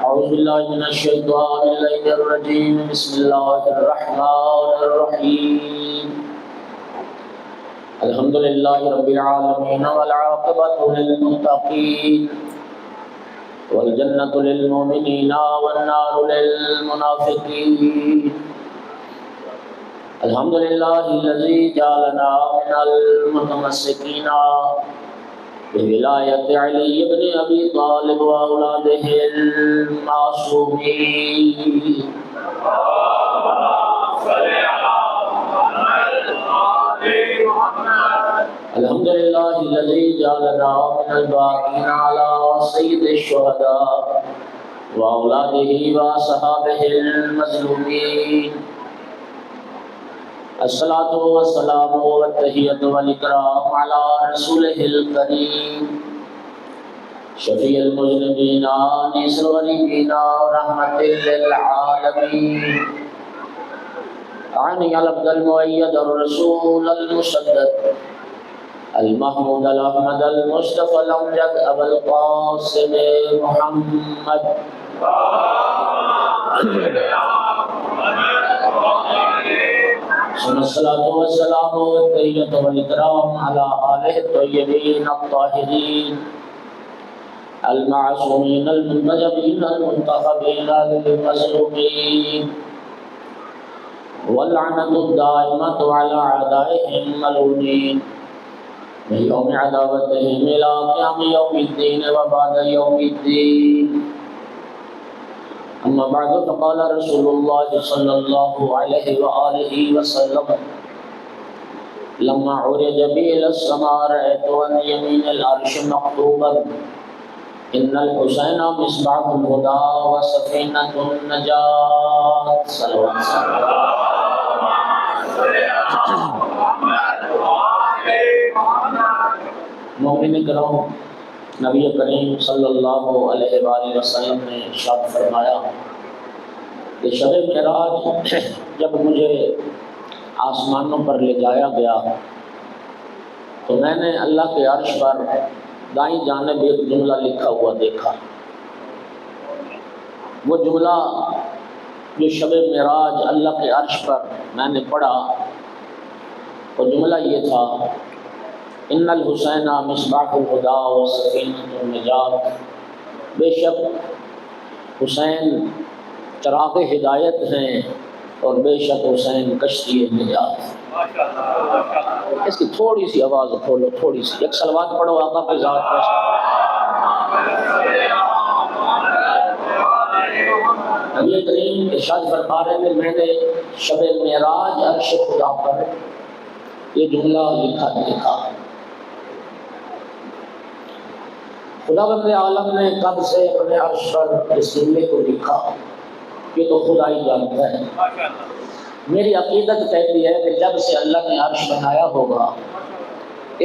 أعوذ بالله من الشيطان الرجيم بسم الله الرحمن الرحيم الحمد لله رب العالمين والعاقبة للمتقين والجنة للمؤمنين والنار للمنافقين الحمد لله الذي جعلنا من المتمسكين بولایت علی بن ابی طالب واولاده المعصومین الحمد لله الذي جعلنا من الباقين على سيد الشهداء واولاده واصحابه المظلومين الصلاة والسلام والتحية والإكرام على رسوله الكريم شفيع المذنبين أنيس الغريبين رحمة للعالمين عني العبد المؤيد الرسول المسدد المحمود الأحمد المصطفى الأمجد أبا القاسم محمد ثم الصلاة والسلام والتحية والإكرام على آله الطيبين الطاهرين المعصومين المنتجبين المنتخبين للمظلومين واللعنة الدائمة على أعدائهم الملعونين من يوم عداوتهم إلى قيام يوم الدين وبعد يوم الدين أما بعد فقال رسول الله صلى الله عليه وآله وسلم لما عرج بي إلى السماء رأيت عن يمين العرش مكتوبا إن الحسين مصباح الهدى وسفينة النجاة صلوات مومن کرام، نبی کریم صلی اللہ علیہ وآلہ وسلم نے ارشاد فرمایا کہ شب معراج جب مجھے آسمانوں پر لے جایا گیا تو میں نے اللہ کے عرش پر دائیں جانب ایک جملہ لکھا ہوا دیکھا۔ وہ جملہ جو شب معراج اللہ کے عرش پر میں نے پڑھا، وہ جملہ یہ تھا ان الحسین مصباح الہدی و سفینۃ النجات، بے شک حسین چراغ ہدایت ہیں اور بے شک حسین کشتی نجات۔ اس کی تھوڑی سی آواز کھولو، تھوڑی سی ایک صلوات پڑھو آقا کی ذات پر۔ نبی کریم ارشاد فرما رہے ہیں میں نے شب معراج عرش خدا پر یہ جملہ لکھا دیکھا۔ خداوند عالم نے کب سے اپنے عرش پر اس جملے کو لکھا یہ تو خدا ہی جانتا ہے۔ میری عقیدت کہتی ہے کہ جب سے اللہ نے عرش بنایا ہوگا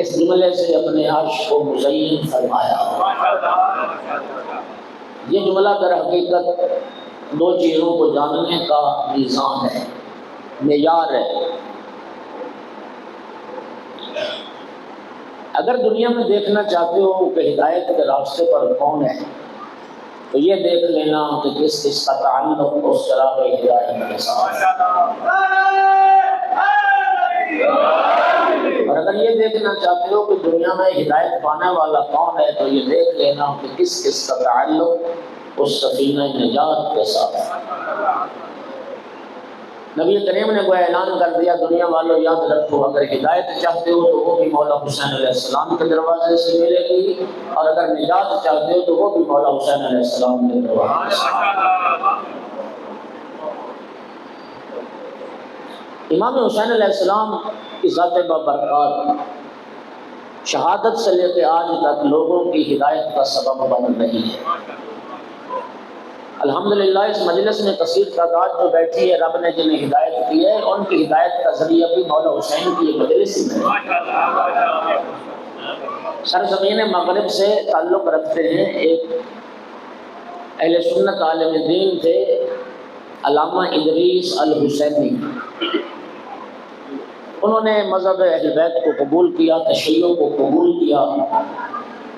اس جملے سے اپنے عرش کو مزین فرمایا ہوگا۔ یہ جملہ در حقیقت دو چیزوں کو جاننے کا میزان ہے، معیار ہے۔ اگر دنیا میں دیکھنا چاہتے ہو کہ ہدایت کے راستے پر کون ہے تو یہ دیکھ لینا کہ کس کس کا تعلق اس چراغ ہدایت کے ساتھ۔ اور اگر یہ دیکھنا چاہتے ہو کہ دنیا میں ہدایت پانے والا کون ہے تو یہ دیکھ لینا کہ کس کس کا تعلق اس سفینہ نجات کے ساتھ۔ نبی کریم نے کوئی اعلان کر دیا دنیا والوں یاد رکھو اگر ہدایت چاہتے ہو تو وہ بھی مولا حسین علیہ السلام کے دروازے سے ملے گی، اور اگر نجات چاہتے ہو تو وہ بھی مولا حسین علیہ السلام کے دروازے سے۔ امام حسین علیہ السلام کی ذات بابرکات شہادت سے لے کے آج تک لوگوں کی ہدایت کا سبب بن رہی ہے۔ الحمدللہ اس مجلس میں کثیر تعداد جو بیٹھی ہے رب نے جنہیں ہدایت کی ہے ان کی ہدایت کا ذریعہ بھی مولا حسین کی یہ مجلس ہی ہے۔ سرزمین مغرب سے تعلق رکھتے ہیں ایک اہل سنت عالم دین تھے علامہ ادریس الحسینی۔ انہوں نے مذہب اہل بیت کو قبول کیا، تشیع کو قبول کیا،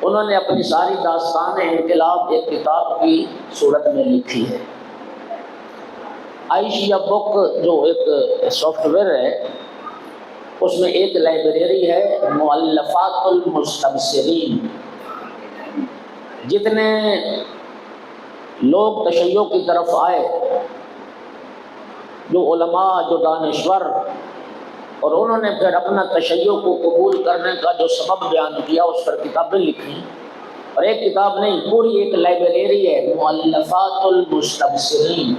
انہوں نے اپنی ساری داستان انقلاب ایک کتاب کی صورت میں لکھی ہے۔ عائشیہ بک جو ایک سافٹ ویئر ہے، اس میں ایک لائبریری ہے مؤلفات المستبصرین۔ جتنے لوگ تشیع کی طرف آئے، جو علماء، جو دانشور، اور انہوں نے پھر اپنا تشیع کو قبول کرنے کا جو سبب بیان کیا، اس پر کتابیں لکھی۔ اور ایک کتاب نہیں، پوری ایک لائبریری ہے مؤلفات المستبصرین۔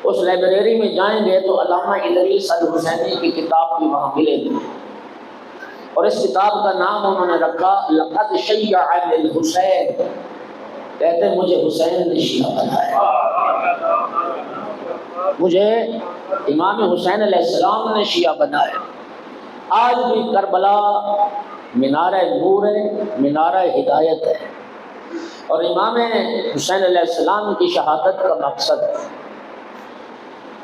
اس لائبریری میں جائیں گے تو علامہ ادریس الحسینی کی کتاب بھی وہاں ملے گی، اور اس کتاب کا نام انہوں نے رکھا لقد شیع للحسین، کہتے ہیں مجھے حسین نے شیعہ بنایا، مجھے امام حسین علیہ السلام نے شیعہ بنایا۔ آج بھی کربلا مینارہ نور ہے، مینارہ ہدایت ہے، اور امام حسین علیہ السلام کی شہادت کا مقصد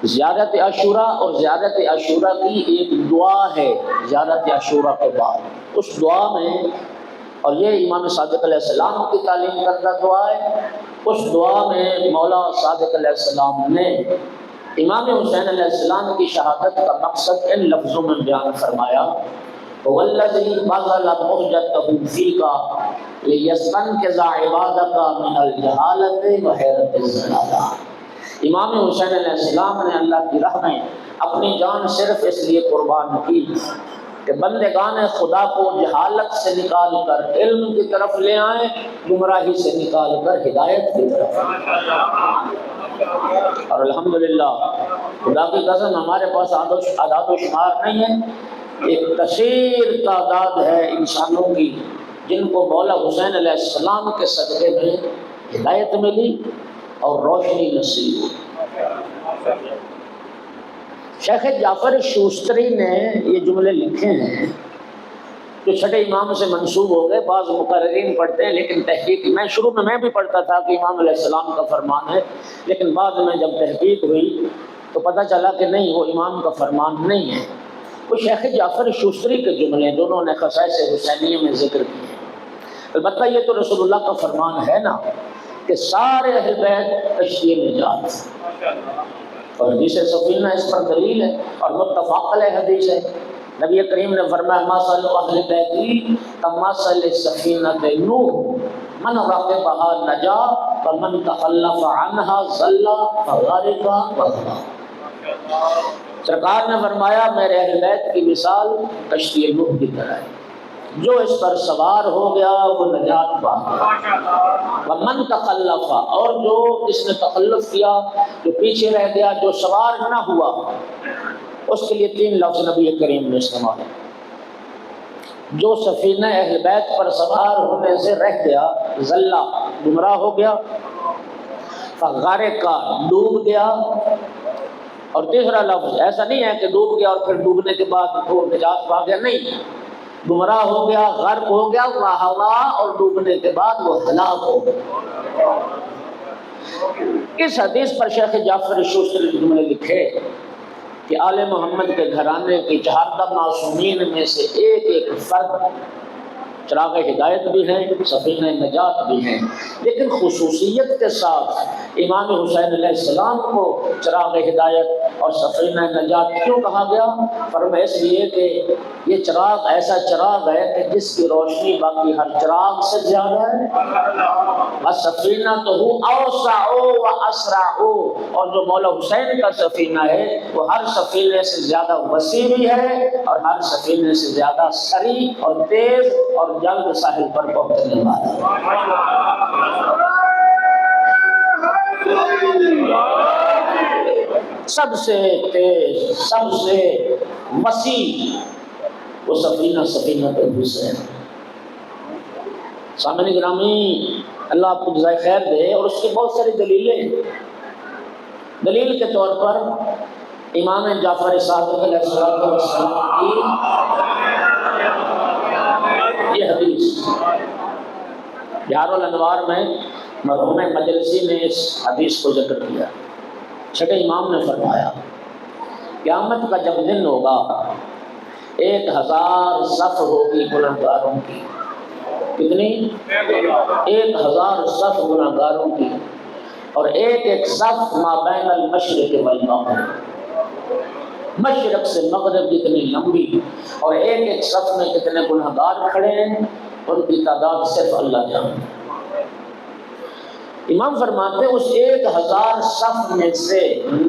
زیارت عاشوراء، اور زیارت عاشوراء کی ایک دعا ہے زیارت عاشوراء کے بعد۔ اس دعا میں، اور یہ امام صادق علیہ السلام کی تعلیم کردہ دعا ہے، اس دعا میں مولا صادق علیہ السلام نے امام حسین علیہ السلام کی شہادت کا مقصد ان لفظوں میں بیان فرمایا: وَالَّذِي بَذَلَ مُحْجَتَهُ فِيكَ لِيَسْتَنْقِذَ عِبَادَكَ مِنَ الْجَهَالَةِ وَحَيْرَةِ الضَّلَالَةِ۔ امام حسین علیہ السلام نے اللہ کی راہ میں اپنی جان صرف اس لیے قربان کی کہ بندگان خدا کو جہالت سے نکال کر علم کی طرف لے آئیں، گمراہی سے نکال کر ہدایت کی طرف۔ اور الحمدللہ خدا کی قسم ہمارے پاس اعداد و شمار نہیں ہے، ایک کثیر تعداد ہے انسانوں کی جن کو مولا حسین علیہ السلام کے صدقے میں ہدایت ملی اور روشنی نصیب ہوئی۔ شیخ جعفر شوستری نے یہ جملے لکھے ہیں جو چھٹے امام سے منسوب ہو گئے، بعض مقررین پڑھتے ہیں، لیکن تحقیق میں شروع میں بھی پڑھتا تھا کہ امام علیہ السلام کا فرمان ہے، لیکن بعد میں جب تحقیق ہوئی تو پتہ چلا کہ نہیں، وہ امام کا فرمان نہیں ہے، وہ شیخ جعفر شوستری کے جملے ہیں جو انہوں نے خصائص حسینیہ میں ذکر کیے ہیں۔ البتہ یہ تو رسول اللہ کا فرمان ہے نا کہ سارے اہل بیت کشتی نجات، اور حدیث سفینہ اس پر دلیل ہے اور متفق علیہ حدیث ہے۔ نبی کریم نے فرمایا مثل اہل بیتی کمثل سفینۃ نوح من رکبها نجا ومن تخلف عنها ضل فغرق وغرق۔ سرکار نے فرمایا میرے اہل بیت کی مثال کشتی نوح کی طرح ہے، جو اس پر سوار ہو گیا وہ نجات پا گیا، ومن تخلف، اور جو اس نے تخلف کیا، جو پیچھے رہ گیا، جو سوار نہ ہوا، اس کے لیے 3 لفظ نبی کریم نے استعمال ہے۔ جو سفینہ اہل بیت پر سوار ہونے سے رہ گیا، ضلع گمراہ ہو گیا، فغرق ڈوب گیا، اور تیسرا لفظ ایسا نہیں ہے کہ ڈوب گیا اور پھر ڈوبنے کے بعد وہ نجات پا گیا، نہیں، گمراہ ہو گیا، غرق ہو گیا، ہوا اور ڈوبنے کے بعد وہ ہلاک ہو گیا۔ اس حدیث پر شیخ جعفر شوستری نے جملے لکھے کہ آل محمد کے گھرانے کی 4 معصومین میں سے ایک فرد چراغ ہدایت بھی ہیں، سفینہ نجات بھی ہیں، لیکن خصوصیت کے ساتھ امام حسین علیہ السلام کو چراغ ہدایت اور سفینہ نجات کیوں کہا گیا؟ فرمایا اس لیے کہ یہ چراغ ایسا چراغ ہے کہ جس کی روشنی باقی ہر چراغ سے زیادہ ہے، وَسَفِينَتُهُ أَوْسَعُ وَأَسْرَعُ، اور جو مولا حسین کا سفینہ ہے وہ ہر سفینے سے زیادہ وسیع بھی ہے اور ہر سفینے سے زیادہ سریع اور تیز اور جلد ساحل پر پہنچنے والا۔ سب سے تیز، سب سے وسیع وہ سفینہ حسین۔ سامعین گرامی، اللہ آپ کو جزائے خیر دے، اور اس کی بہت ساری دلیلیں ہیں۔ دلیل کے طور پر امام جعفر صادق علیہ السلام کی یہ حدیث بہار الانوار میں مرحوم مجلسی نے اس حدیث کو ذکر کیا۔ چھٹے امام نے فرمایا قیامت کا جب دن ہوگا 1000 صف ہوگی گنہگاروں کی، کتنی؟ 1000 صف گناہگاروں کی، اور ایک ایک صف ما بین المشرق والمغرب، مشرق سے مغرب جتنی لمبی، اور ایک ایک صف میں کتنے گناہگار کھڑے ہیں ان کی تعداد صرف اللہ جانتا۔ امام فرماتے ہیں اس 1000 صف میں سے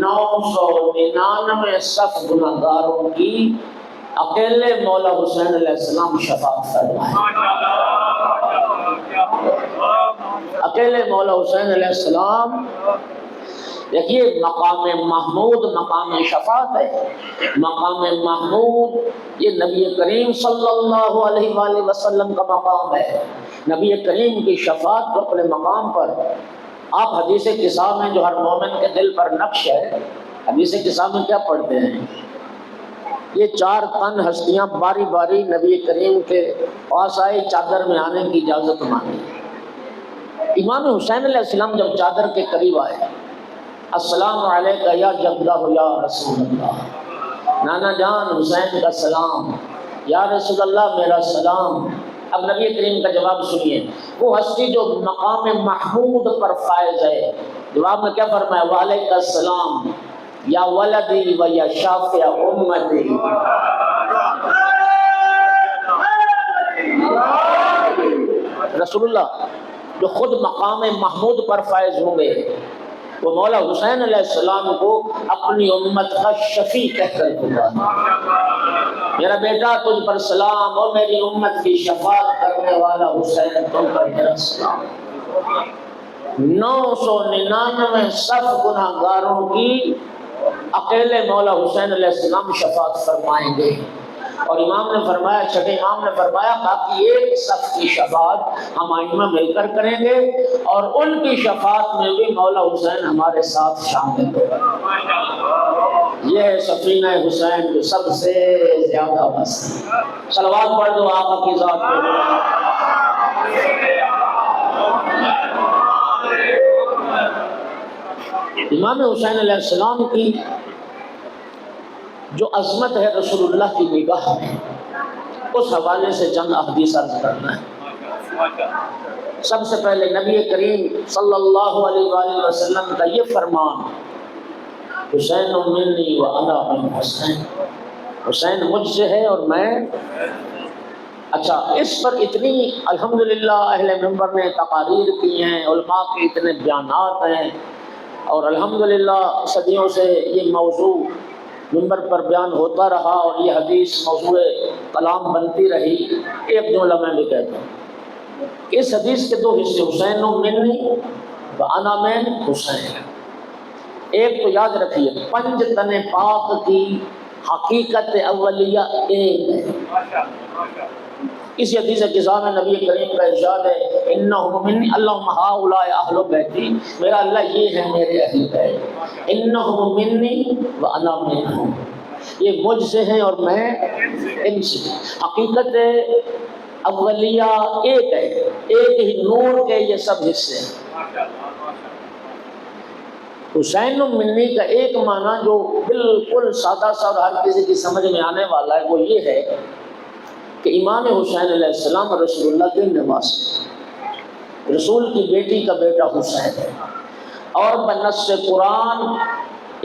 999 صف گناہگاروں کی اکیلے مولا حسین علیہ السلام شفاعت فرمائے، اکیلے مولا حسین علیہ السلام۔ دیکھیے مقام محمود مقام شفاعت ہے، مقام محمود یہ نبی کریم صلی اللہ علیہ وآلہ وسلم کا مقام ہے، نبی کریم کی شفاعت کو اپنے مقام پر آپ حدیث قصہ میں جو ہر مومن کے دل پر نقش ہے، حدیث قصہ میں کیا پڑھتے ہیں؟ یہ 4 تن ہستیاں باری باری نبی کریم کے پاس آئی، چادر میں آنے کی اجازت مانگی۔ امام حسین علیہ السلام جب چادر کے قریب آئے، السلام علیکہ یا جدہ یا رسول اللہ، نانا جان حسین کا سلام، یا رسول اللہ میرا سلام۔ اب نبی کریم کا جواب سنیے، وہ ہستی جو مقام محمود پر فائز ہے، جواب میں کیا فرمایا؟ وعلیکہ السلام یا ولدی و یا شافع امتی۔ رسول اللہ جو خود مقام محمود پر فائز ہوں گے وہ مولا حسین علیہ السلام کو اپنی امت کا شفیع کہہ کر پکارا، میرا بیٹا تجھ پر سلام، اور میری امت کی شفاعت کرنے والا حسین تم پر میرا سلام۔ 999 صف گناہگاروں کی اکیلے مولا حسین علیہ السلام شفاعت فرمائیں گے، اور امام نے فرمایا، چھٹے امام نے فرمایا باقی ایک صف کی شفاعت ہم ائمہ مل کر کریں گے، اور ان کی شفاعت میں بھی مولا حسین ہمارے ساتھ شامل ہوگا۔ یہ ہے سفینہ حسین جو سب سے زیادہ بس۔ صلوات پڑھ دو آقا کی ذات پہ۔ امام حسین علیہ السلام کی جو عظمت ہے رسول اللہ کی نگاہ میں، اس حوالے سے چند احادیث عرض کرنا ہے۔ سب سے پہلے نبی کریم صلی اللہ علیہ وآلہ وسلم کا یہ فرمان، حسین منی و انا من حسین، حسین مجھ سے ہے اور میں۔ اچھا، اس پر اتنی الحمدللہ اہل منبر نے تقاریر کی ہیں، علماء کے اتنے بیانات ہیں، اور الحمدللہ صدیوں سے یہ موضوع منبر پر بیان ہوتا رہا، اور یہ حدیث موضوع کلام بنتی رہی۔ ایک جملہ میں بھی کہتا ہوں، اس حدیث کے 2 حصے، حسین منی و انا من حسین۔ ایک تو یاد رکھیے، 5 تن پاک کی حقیقت اولیہ ایک ہے۔ اسی حدیث قصہ میں نبی کریم کا ارشاد ہے، انہم منی اللہم ہؤلاء اہل بیتی، میرا اللہ یہ ہے میرے اہل بیت، انہم منی و انا منہم، یہ مجھ سے ہیں اور میں ان سے۔ حقیقت اولیہ ایک ہے، ایک ہی نور کے یہ سب حصے ہیں۔ حسین منی کا ایک معنی جو بالکل سادہ سا اور ہر کسی کی سمجھ میں آنے والا ہے وہ یہ ہے کہ امام حسین علیہ السلام رسول اللہ کے نواسے، رسول کی بیٹی کا بیٹا حسین ہے، اور بنص قرآن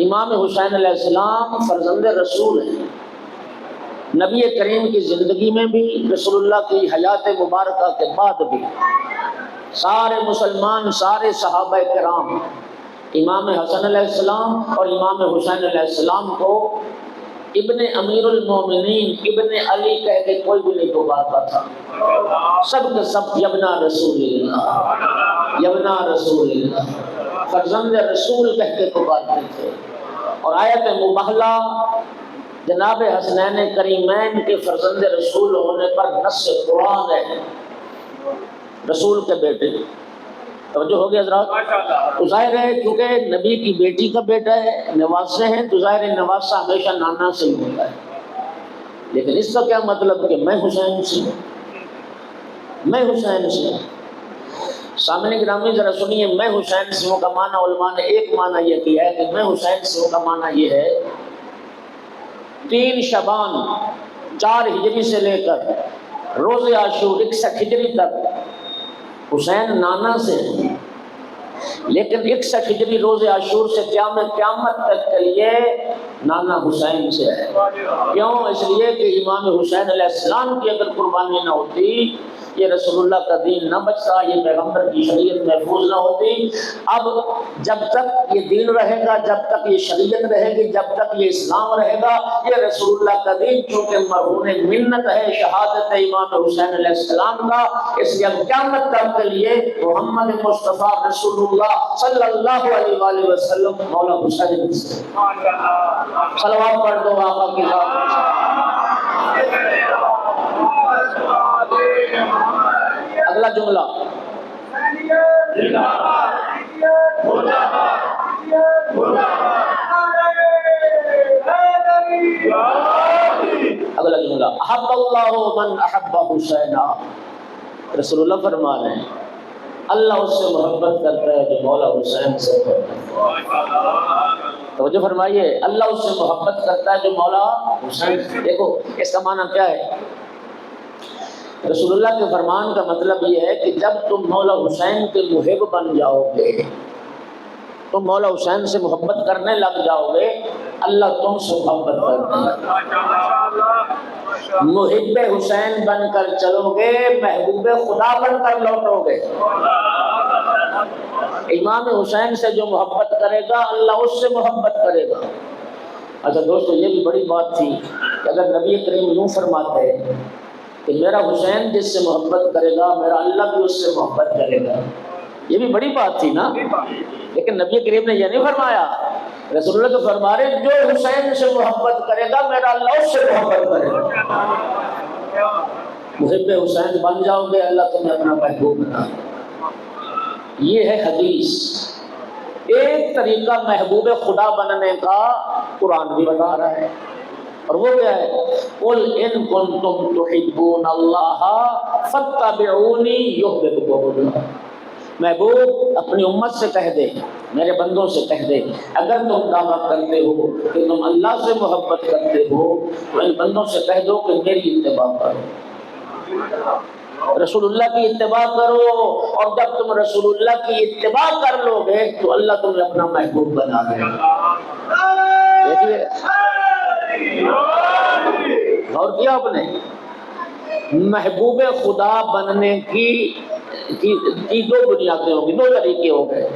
امام حسین علیہ السلام فرزند رسول ہیں۔ نبی کریم کی زندگی میں بھی، رسول اللہ کی حیات مبارکہ کے بعد بھی، سارے مسلمان، سارے صحابہ کرام امام حسن علیہ السلام اور امام حسین علیہ السلام کو ابن امیر المومنین، ابن علی کہہ کے کوئی بھی نہیں پکارتا تھا، سب کے سب یبنا رسول اللہ، یبنا رسول اللہ، فرزند رسول کہہ کے پکارتے تھے۔ اور آیت مبہلہ جناب حسنین کریمین کے فرزند رسول ہونے پر نص قرآن ہے، رسول کے بیٹے۔ توجہ ہو گیا حضرات؟ تو ظاہر ہے کیونکہ نبی کی بیٹی کا بیٹا ہے، نواسے ہیں، تو ظاہر ہے نواسہ ہمیشہ نانا سے ہی ہوتا ہے۔ لیکن اس کا کیا مطلب کہ میں حسین سے ہوں، میں حسین سے ہوں؟ سامنے گرامی ذرا سنیے، میں حسین سے ہوں کا معنی علماء نے ایک معنی یہ کیا ہے کہ میں حسین سے ہوں کا معنی یہ ہے 3 شعبان 4 ہجری سے لے کر روز عاشور 61 ہجری تک حسین نانا سے ہیں، لیکن 61 ہجری روز عاشور سے قیامت تک کے لیے نانا حسین سے ہے۔ کیوں؟ اس لیے کہ امام حسین علیہ السلام کی اگر قربانی نہ ہوتی، یہ رسول اللہ کا دین نہ بچتا، یہ پیغمبر کی شریعت محفوظ نہ ہوتی۔ اب جب تک یہ دین رہے گا، جب تک یہ شریعت رہے گی، جب تک یہ اسلام رہے گا، یہ رسول اللہ کا دین چونکہ مرہون منت ہے، شہادت امام حسین علیہ السلام کا، اس لیے اب قیامت تک کے لیے محمد مصطفیٰ رسول اللہ صلی اللہ علیہ وآلہ وسلم مولا حسین سے صلوات پڑھ دو آقا کی اگلا جملہ اگلا جملہ احب اللہ من احب حسینا، رسول اللہ فرما رہے ہیں اللہ اس سے محبت کرتا ہے جو مولا حسین سے محبت کرتا ہے۔ توجہ فرمائیے، اللہ اس سے محبت کرتا ہے جو مولا حسین سے۔ دیکھو اس کا معنی کیا ہے؟ رسول اللہ کے فرمان کا مطلب یہ ہے کہ جب تم مولا حسین کے محب بن جاؤ گے، تم مولا حسین سے محبت کرنے لگ جاؤ گے، اللہ تم سے محبت کرتا ہے۔ محب حسین بن کر چلو گے، محبوب خدا بن کر لوٹو گے۔ امام حسین سے جو محبت کرے گا اللہ اس سے محبت کرے گا۔ اچھا دوستو، یہ بھی بڑی بات تھی کہ اگر نبی کریم یوں فرماتے کہ میرا حسین جس سے محبت کرے گا میرا اللہ بھی اس سے محبت کرے گا، یہ بھی بڑی بات تھی نا۔ لیکن نبی کریم نے یہ نہیں فرمایا، رسول اللہ تو فرما رہے جو حسین سے محبت کرے گا میرا اللہ اس سے محبت کرے گا۔ محب حسین بن جاؤ گے، اللہ تمہیں اپنا محبوب بنا۔ یہ ہے حدیث۔ ایک طریقہ محبوب خدا بننے کا قرآن بھی بتا رہا ہے، اور وہ کیا ہے؟ قُلْ إِن كُنْتُمْ تُحِبُّونَ اللَّهَ فَاتَّبِعُونِي يُحْبِبْكُمُ اللَّهُ۔ محبوب اپنی امت سے کہہ دے، میرے بندوں سے کہہ دے، اگر تم دعویٰ کرتے ہو کہ تم اللہ سے محبت کرتے ہو تو ان بندوں سے کہہ دو کہ میری اتباع کرو، رسول اللہ کی اتباع کرو، اور جب تم رسول اللہ کی اتباع کر لو گے تو اللہ تمہیں اپنا محبوب بنا دے گا۔ دیکھیے غور کیا آپ نے؟ محبوب خدا بننے کی دو بنیادیں ہوں گی، دو طریقے ہو گئے۔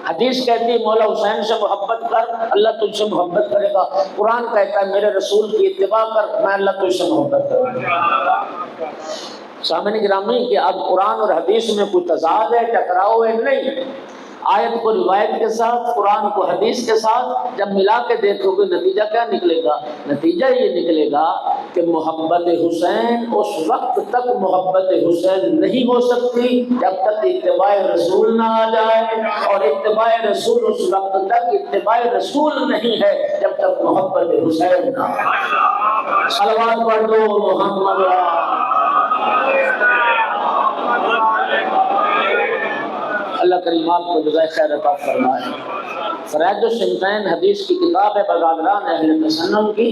حدیث کہتی ہے مولا حسین سے محبت کر، اللہ تجھ سے محبت کرے گا۔ قرآن کہتا ہے میرے رسول کی اتباع کر، میں اللہ تجھ سے محبت کروں گا۔ سامعین گرامی، کہ اب قرآن اور حدیث میں کوئی تضاد ہے، ٹکراؤ ہے؟ نہیں۔ آیت کو روایت کے ساتھ، قرآن کو حدیث کے ساتھ جب ملا کے دیکھو گے نتیجہ کیا نکلے گا؟ نتیجہ یہ نکلے گا کہ محبت حسین اس وقت تک محبت حسین نہیں ہو سکتی جب تک اتباع رسول نہ آ جائے، اور اتباع رسول اس وقت تک اتباع رسول نہیں ہے جب تک محبت حسین نہ آئے۔ صلوات پڑھ دو محمد۔ اللہ کریم آپ کو جزائے خیر عطا فرمائے۔ فرائض الصنفین حدیث کی کتاب ہے برادران اہل تسنن کی،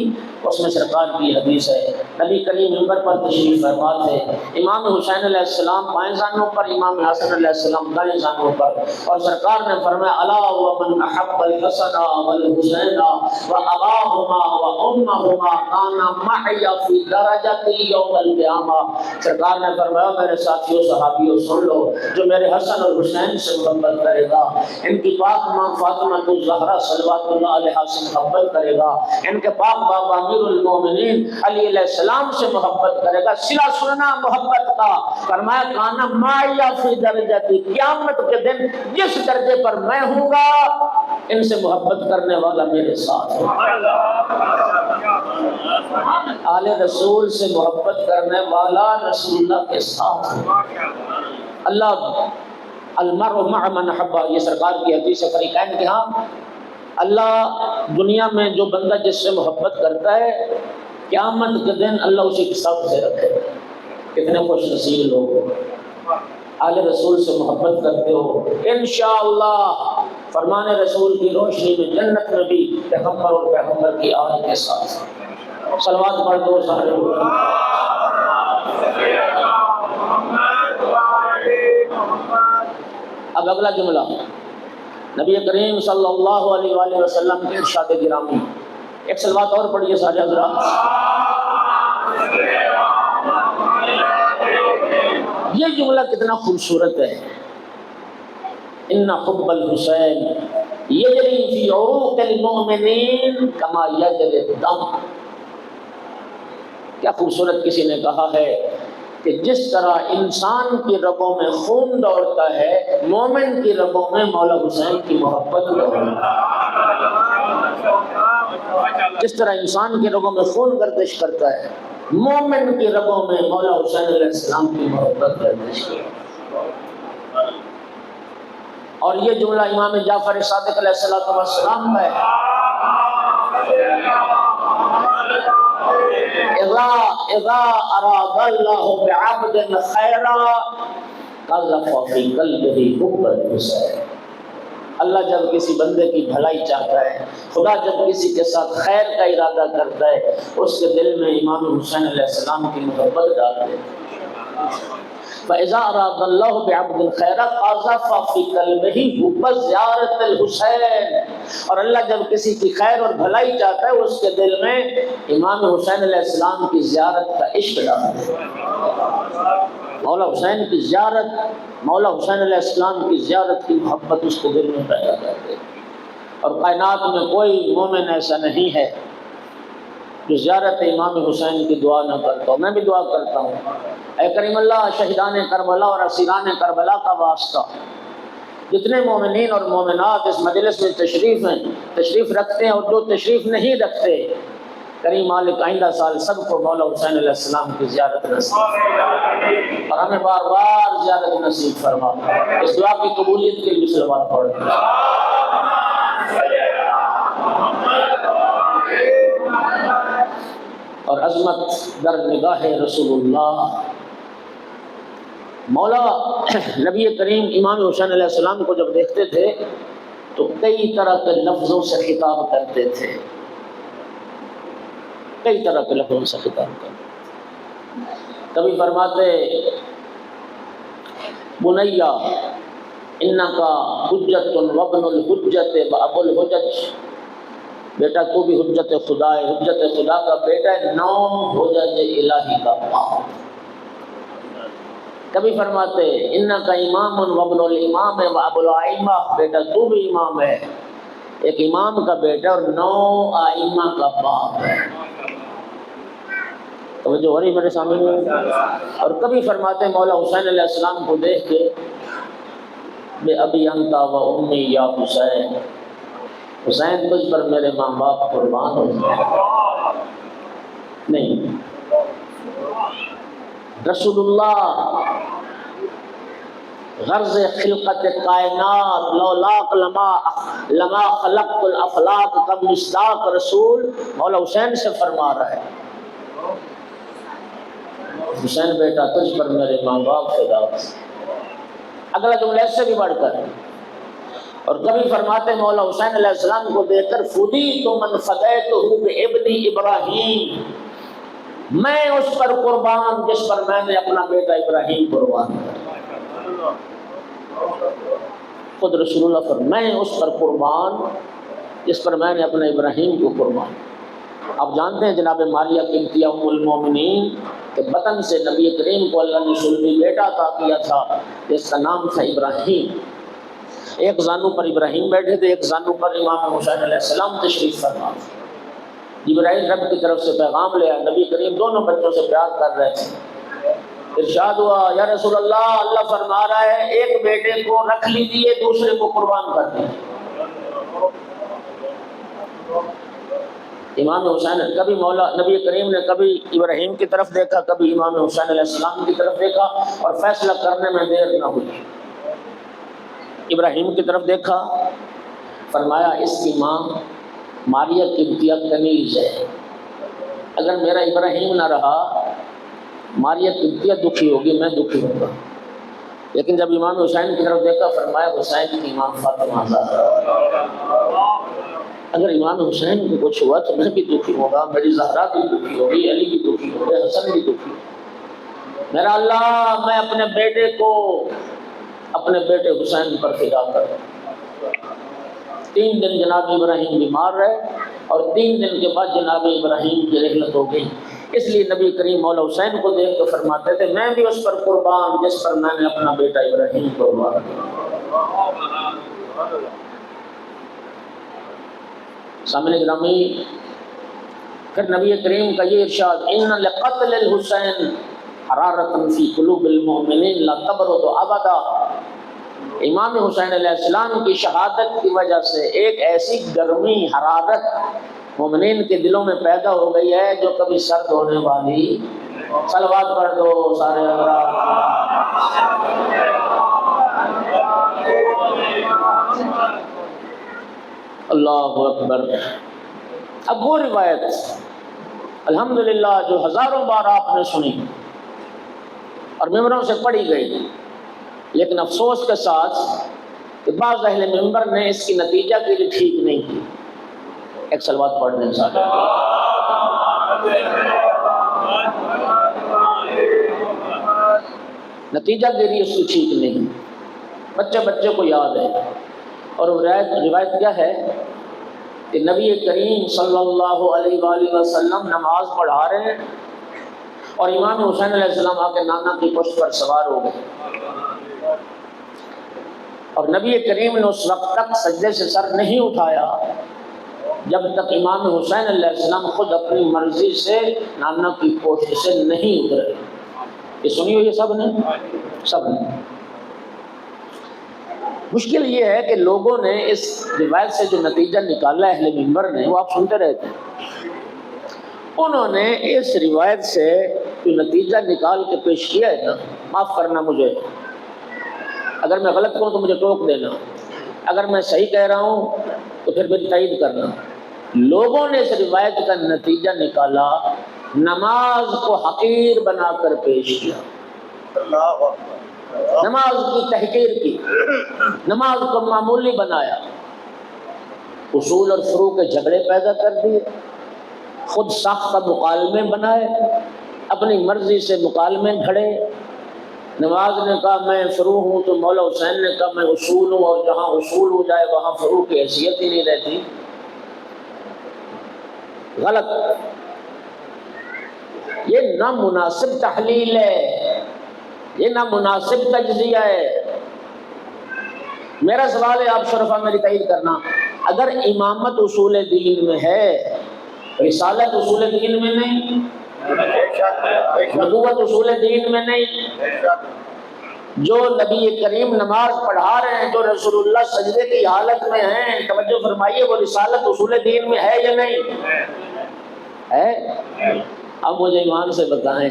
اس میں سرکار کی حدیث ہے۔ نبی کریم منبر پر تشریف فرما تھے، امام حسین علیہ السلام بائیں زانوں پر، امام حسن علیہ السلام دائیں زانوں پر، اور سرکار نے فرمایا الا ومن احب الحسن والحسین واباہما وامہما کان معی فی درجۃ یوم القیامہ۔ سرکار نے فرمایا میرے ساتھیوں صحابیوں سن لو، جو میرے حسن اور حسین سے محبت کرے گا، ان کی پاک ماں فاطمہ الزہرا صلوات اللہ علیہا سے محبت کرے گا، ان کے پاک بابا امیر المومنین علی علیہ السلام سے محبت کرے گا، صلہ سننا محبت کا۔ فرمایا کانا معی فی درجتی، قیامت کے دن جس درجے پر میں ہوں گا ان سے محبت کرنے والا میرے ساتھ ہوگا۔ آل رسول سے محبت کرنے والا رسول اللہ کے ساتھ ہوگا۔ اللہ المرء مع من احب، یہ سرکار کی حدیث ہے فریقین کے ہاں، اللہ دنیا میں جو بندہ جس سے محبت کرتا ہے قیامت کے دن اللہ اسے ساتھ سے رکھے گا۔ کتنے خوش نصیب لوگ ہو، آل رسول سے محبت کرتے ہو، انشاءاللہ فرمان رسول کی روشنی میں جنت میں بھی پیغمبر اور پیغمبر کی آل کے ساتھ۔ صلوات پڑھ دو سارے۔ اب اگلا جملہ نبی کریم صلی اللہ علیہ وآلہ وسلم کے ارشاد گرامی، ایک صلوات اور پڑھیے سارے حضرات۔ یہ جملہ کتنا خوبصورت ہے، ان حب الحسین یجری فی عروق المؤمنین کما یجری الدم۔ کیا خوبصورت کسی نے کہا ہے کہ جس طرح انسان کی رگوں میں خون دوڑتا ہے، مومن کی رگوں میں مولا حسین کی محبت دوڑتی ہے۔ جس طرح انسان کی رگوں میں خون گردش کرتا ہے، مومن کی رگوں میں مولا حسین علیہ السلام کی محبت گردش کرتی ہے۔ اور یہ جملہ امام جعفر صادق علیہ السلام کا ہے، اذا اراد اللہ بعبد خیرا قذف فی قلبہ حب الحسین۔ اللہ جب کسی بندے کی بھلائی چاہتا ہے، خدا جب کسی کے ساتھ خیر کا ارادہ کرتا ہے، اس کے دل میں امام حسین علیہ السلام کی محبت ڈال دیتا ہے۔ فَإِذَا أَرَادَ اللَّهُ بِعَبْدٍ خَيْرًا قَذَفَ فِي قَلْبِهِ حُبَّ زِيَارَةِ الْحُسَيْنِ۔ اور اللہ جب کسی کی خیر اور بھلائی چاہتا ہے، اس کے دل میں امام حسین علیہ السلام کی زیارت کا عشق ڈالتا ہے۔ مولا حسین کی زیارت، مولا حسین علیہ السلام کی زیارت کی محبت اس کے دل میں پیدا کرتے ہیں۔ اور کائنات میں کوئی مومن ایسا نہیں ہے جو زیارت امام حسین کی دعا نہ کرتا ہو۔ میں بھی دعا کرتا ہوں، اے کریم اللہ شہیدان کربلا اور اسیران کربلا کا واسطہ، جتنے مومنین اور مومنات اس مجلس میں تشریف رکھتے ہیں اور جو تشریف نہیں رکھتے، کریم مالک آئندہ سال سب کو مولا حسین علیہ السلام کی زیارت نصیب اور ہمیں بار بار زیارت نصیب فرما۔ اس دعا کی قبولیت کے لیے صلوات پڑھتے ہیں۔ اور عظمت در نگاہ رسول اللہ، مولا نبی کریم امام حسین علیہ السلام کو جب دیکھتے تھے تو کئی طرح کے لفظوں سے خطاب کرتے تھے، کئی طرح کے لفظوں سے خطاب کرتے۔ کبھی فرماتے بنیا انکا حجت وابن الحجت وابو الحجج، بیٹا تو بھی حجت خدا ہے، حجت خدا کا بیٹا ہے، نام حجج الہی کا باپ۔ کبھی فرماتے انکا امام وابن الامام وابو الائمہ، بیٹا تو بھی امام ہے، ایک امام کا بیٹا اور 9 ائمہ کا باپ ہے۔ توجہ ہو رہی میرے سامنے؟ اور کبھی فرماتے مولا حسین علیہ السلام کو دیکھ کے بے ابی انت و امی یا حسین، حسین تجھ پر میرے ماں باپ قربان ہو جائے۔ نہیں، رسول اللہ غرض خلقت کائنات، لولاک لما خلقت الافلاق کا مصداق رسول مولا حسین سے فرما رہا ہے، حسین بیٹا تجھ پر میرے ماں باپ فدا۔ اگلا جملہ اس سے بھی بڑھ کر، اور کبھی فرماتے مولا حسین علیہ السلام کو دیکھ کر فدیت من فدیتہ بابنی ابراہیم، میں اس پر قربان جس پر میں نے اپنا بیٹا ابراہیم قربان کیا۔ خود رسول اللہ فرمائے میں اس پر قربان جس پر میں نے اپنے ابراہیم کو قربان۔ آپ جانتے ہیں جناب ماریہ قبطیہ ام المومنین کہ بطن سے نبی کریم کو اللہ نے سلمی بیٹا عطا کیا تھا جس کا نام تھا ابراہیم۔ ایک زانو پر ابراہیم بیٹھے تھے، ایک زانو پر امام حسین علیہ السلام تشریف فرما تھے۔ جبرائیل رب کی طرف سے پیغام لیا، نبی کریم دونوں بچوں سے پیار کر رہے تھے۔ ارشاد ہوا یا رسول اللہ، اللہ فرما رہا ہے ایک بیٹے کو رکھ لیجئے، دوسرے کو قربان کر دیجئے۔ امام حسین کبھی مولا نبی کریم نے کبھی ابراہیم کی طرف دیکھا، کبھی امام حسین علیہ السلام کی طرف دیکھا اور فیصلہ کرنے میں دیر نہ ہوئی۔ ابراہیم کی طرف دیکھا، فرمایا اس کی ماں ماریہ قبطیہ کنیز ہے، اگر میرا ابراہیم نہ رہا ماریہ قبطیہ دکھی ہوگی، میں دکھی ہوں گا۔ لیکن جب امام حسین کی طرف دیکھا، فرمایا حسین کی ماں فاطمہ زہرا، اگر امام حسین کو کچھ ہوا تو میں بھی دکھی ہوگا، میری زہرا بھی دکھی ہوگی، علی بھی دکھی ہوگی، حسن بھی دکھی ہوگی۔ میرا اللہ، میں اپنے بیٹے کو اپنے بیٹے حسین پر فدا کر۔ 3 دن جناب ابراہیم بیمار رہے اور 3 دن کے بعد جناب ابراہیم کی رحلت ہو گئی۔ اس لیے نبی کریم مولا حسین کو دیکھ کر فرماتے تھے میں بھی اس پر قربان جس پر میں نے اپنا بیٹا ابراہیم قربان کیا۔ سامنے گرامی، پھر نبی کریم کا یہ ارشاد ان لقتل الحسین حرارۃ فی قلوب المؤمنین لا تبرد ابدا، امام حسین علیہ السلام کی شہادت کی وجہ سے ایک ایسی گرمی حرارت مومنین کے دلوں میں پیدا ہو گئی ہے جو کبھی سرد ہونے والی۔ صلوات پڑھ دو سارے حضرات۔ اللہ اکبر۔ اب وہ روایت الحمدللہ جو ہزاروں بار آپ نے سنی اور ممبروں سے پڑھی گئی، لیکن افسوس کے ساتھ کہ بعض اہل ممبر نے اس کی نتیجہ کے لیے ٹھیک نہیں کی۔ ایک صلوات پڑھ دیں سارے۔ نتیجہ کے لیے اس کی ٹھیک نہیں، بچے بچے کو یاد ہے۔ اور روایت کیا ہے کہ نبی کریم صلی اللہ علیہ وآلہ وسلم نماز پڑھا رہے ہیں اور امام حسین علیہ السلام آ کے نانا کی پشت پر سوار ہو گئے، اور نبی کریم نے اس وقت تک سجدے سے سر نہیں اٹھایا جب تک امام حسین علیہ السلام خود اپنی مرضی سے نانا کی پشت سے نہیں اترے۔ یہ سنی ہوئی سب نے؟ سب نے۔ مشکل یہ ہے کہ لوگوں نے اس روایت سے جو نتیجہ نکالا اہل منبر نے، وہ آپ سنتے رہتے ہیں، انہوں نے اس روایت سے جو نتیجہ نکال کے پیش کیا ہے نا، معاف کرنا مجھے، اگر میں غلط کروں تو مجھے ٹوک دینا، اگر میں صحیح کہہ رہا ہوں تو پھر میری تائید کرنا۔ لوگوں نے اس روایت کا نتیجہ نکالا، نماز کو حقیر بنا کر پیش کیا، نماز کی تحقیر کی، نماز کو معمولی بنایا، اصول اور فروع کے جھگڑے پیدا کر دیے، خود ساختہ مکالمے بنائے، اپنی مرضی سے مکالمے گھڑے۔ نماز نے کہا میں فروع ہوں تو مولا حسین نے کہا میں اصول ہوں، اور جہاں اصول ہو جائے وہاں فروع کی حیثیت ہی نہیں رہتی۔ غلط، یہ نامناسب تحلیل ہے، یہ نامناسب تجزیہ ہے۔ میرا سوال ہے، آپ شرفا میری تائید کرنا، اگر امامت اصول دین میں ہے، رسالت اصول دین میں نہیں، نبوت اصول دین میں نہیں، جو نبی کریم نماز پڑھا رہے ہیں، جو رسول اللہ سجدے کی حالت میں ہیں، توجہ فرمائیے، وہ رسالت اصول دین میں ہے یا نہیں ہے؟ اب مجھے ایمان سے بتائیں،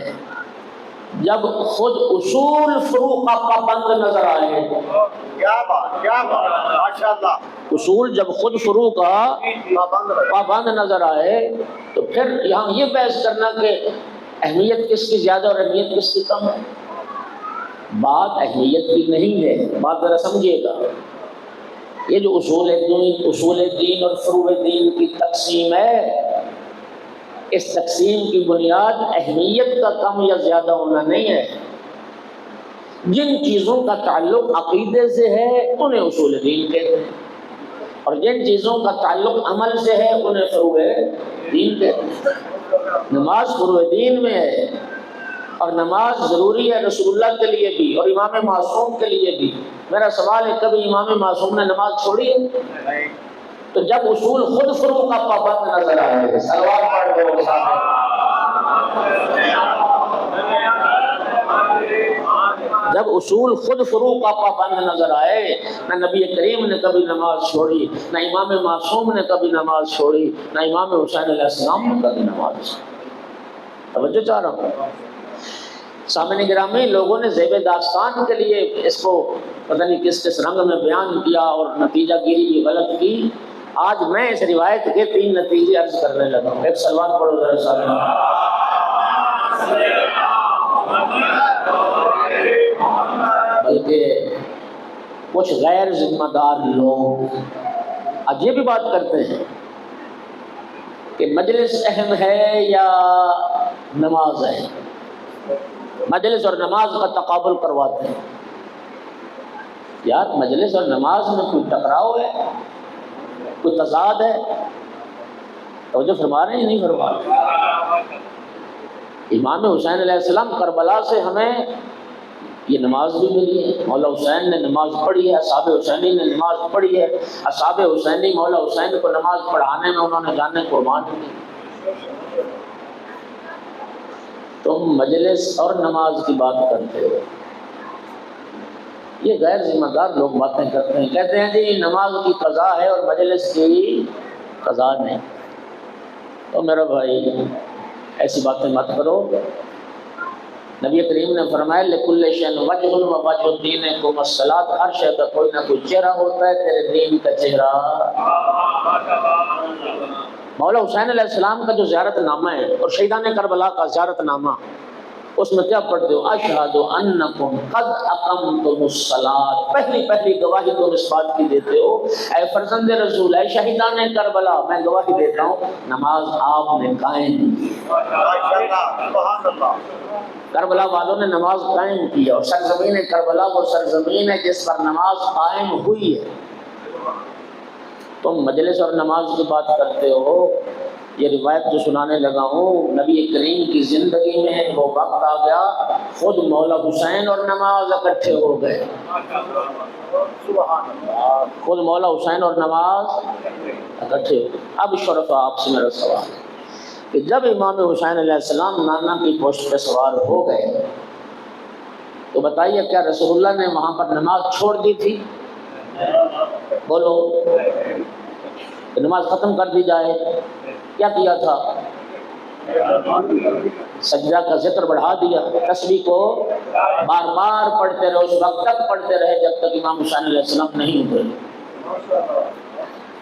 جب خود اصول فروع کا پابند نظر آئے، کیا بات ماشاءاللہ، اصول جب خود فروع کا پابند نظر آئے تو پھر یہاں یہ بحث کرنا کہ اہمیت کس کی زیادہ اور اہمیت کس کی کم ہے، بات اہمیت کی نہیں ہے، بات ذرا سمجھیے گا۔ یہ جو اصول دین اور فروع دین کی تقسیم ہے، اس تقسیم کی بنیاد اہمیت کا کم یا زیادہ ہونا نہیں ہے۔ جن چیزوں کا تعلق عقیدے سے ہے انہیں اصول دین کہتے ہیں، اور جن چیزوں کا تعلق عمل سے ہے انہیں فروع دین کہتے ہیں۔ نماز فروع دین میں ہے، اور نماز ضروری ہے رسول اللہ کے لیے بھی اور امام معصوم کے لیے بھی۔ میرا سوال ہے، کبھی امام معصوم نے نماز چھوڑی ہے؟ تو جب اصول خود فروع کا پابند نظر آئے، صلوات پڑھ دو صاحب، جب اصول خود فروع کا پابند نظر آئے، نہ نبی کریم نے کبھی نماز چھوڑی، نہ امام معصوم نے کبھی نماز چھوڑی، نہ امام حسین علیہ السلام نے کبھی نماز چھوڑی۔ توجہ چاہ رہا ہوں۔ سامعین گرامی، لوگوں نے زیب داستان کے لیے اس کو پتہ نہیں کس کس رنگ میں بیان کیا اور نتیجہ گیری بھی غلط کی۔ آج میں اس روایت کے 3 نتیجے عرض کرنے لگا ہوں۔ ایک صلوات پڑھو ذرا سامنے۔ بلکہ کچھ غیر ذمہ دار لوگ آج یہ بھی بات کرتے ہیں کہ مجلس اہم ہے یا نماز ہے، مجلس اور نماز کا تقابل کرواتے ہیں۔ یار مجلس اور نماز میں کوئی ٹکراؤ ہے، کوئی تضاد ہے؟ توجہ فرما رہے ہیں نہیں فرما رہے؟ امام حسین علیہ السلام کربلا سے ہمیں یہ نماز بھی ملی ہے، مولا حسین نے نماز پڑھی ہے، اصحاب حسینی نے نماز پڑھی ہے، اصحاب حسینی مولا حسین کو نماز پڑھانے میں انہوں نے جانے قربان کی۔ تم مجلس اور نماز کی بات کرتے ہو، یہ غیر ذمہ دار لوگ باتیں کرتے ہیں، کہتے ہیں جی نماز کی قضا ہے اور مجلس کی قضا نہیں۔ تو میرا بھائی ایسی باتیں مت کرو۔ نبی کریم نے فرمایا لکل شیء وجہ و وجہ دینکم الصلاۃ، ہر شے کا کوئی نہ کوئی چہرہ ہوتا ہے، تیرے دین کا چہرہ۔ مولا حسین علیہ السلام کا جو زیارت نامہ ہے اور شہیدان کربلا کا زیارت نامہ، اس میں کیا پڑھتے ہو؟ اشہد انکم قد اقمتم الصلاۃ، پہلی گواہی تم اس بات کی دیتے ہو، اے فرزند رسول، اے شہیدان کربلا، میں گواہی دیتا ہوں نماز آپ نے قائم کی۔ کربلا والوں نے نماز قائم کی، اور سرزمین کربلا وہ سرزمین ہے جس پر نماز قائم ہوئی ہے۔ تم مجلس اور نماز کی بات کرتے ہو۔ یہ روایت جو سنانے لگا ہوں، نبی کریم کی زندگی میں وہ وقت آ گیا خود مولا حسین اور نماز اکٹھے ہو گئے، خود مولا حسین اور نماز اکٹھے ہو گئے۔ اب شرفا آپ سے میرا سوال ہے کہ جب امام حسین علیہ السلام نانا کی پشت پہ سوار ہو گئے تو بتائیے کیا رسول اللہ نے وہاں پر نماز چھوڑ دی تھی؟ بولو، نماز ختم کر دی جائے؟ کیا کیا تھا؟ سجدہ کا ذکر بڑھا دیا، تسبیح کو بار بار پڑھتے رہے، اس وقت تک پڑھتے رہے جب تک امام حسین علیہ السلام نہیں اترے۔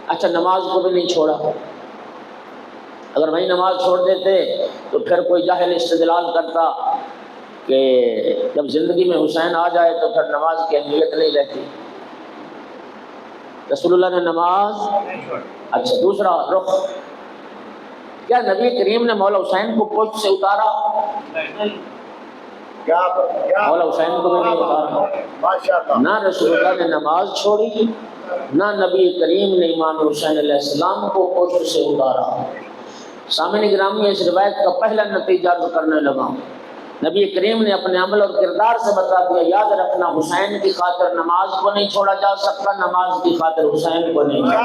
اچھا نماز کو بھی نہیں چھوڑا، اگر وہی نماز چھوڑ دیتے تو پھر کوئی جاہل استدلال کرتا کہ جب زندگی میں حسین آ جائے تو پھر نماز کی اہمیت نہیں رہتی۔ رسول اللہ نے نماز، اچھا دوسرا رخ، کیا نبی کریم نے مولا حسین کو پشت سے اتارا؟ مولا حسین کو بھی نہیں اتارا۔ نہ رسول اللہ نے نماز چھوڑی، نہ نبی کریم نے امام حسین علیہ السلام کو پشت سے اتارا۔ سامعین گرامی، اس روایت کا پہلا نتیجہ عرض کرنے لگا ہوں۔ نبی کریم نے اپنے عمل اور کردار سے بتا دیا، یاد رکھنا حسین کی خاطر نماز کو نہیں چھوڑا جا سکتا، نماز کی خاطر حسین کو نہیں چھوڑا۔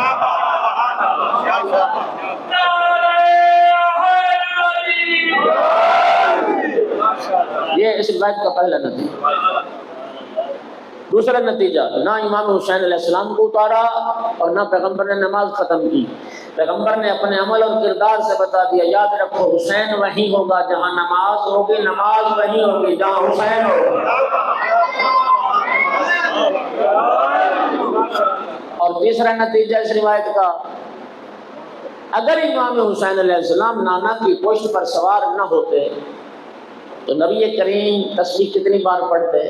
یہ اس روایت کا پہلا نتیجہ۔ دوسرا نتیجہ، نہ امام حسین علیہ السلام کو اتارا اور نہ پیغمبر نے نماز ختم کی۔ پیغمبر نے اپنے عمل اور کردار سے بتا دیا، یاد رکھو حسین وہیں ہوگا جہاں نماز ہوگی، نماز وہیں ہوگی جہاں حسین ہوگا۔ اور تیسرا نتیجہ اس روایت کا، اگر امام حسین علیہ السلام نانا کی پشت پر سوار نہ ہوتے تو نبی کریم تسبیح کتنی بار پڑھتے؟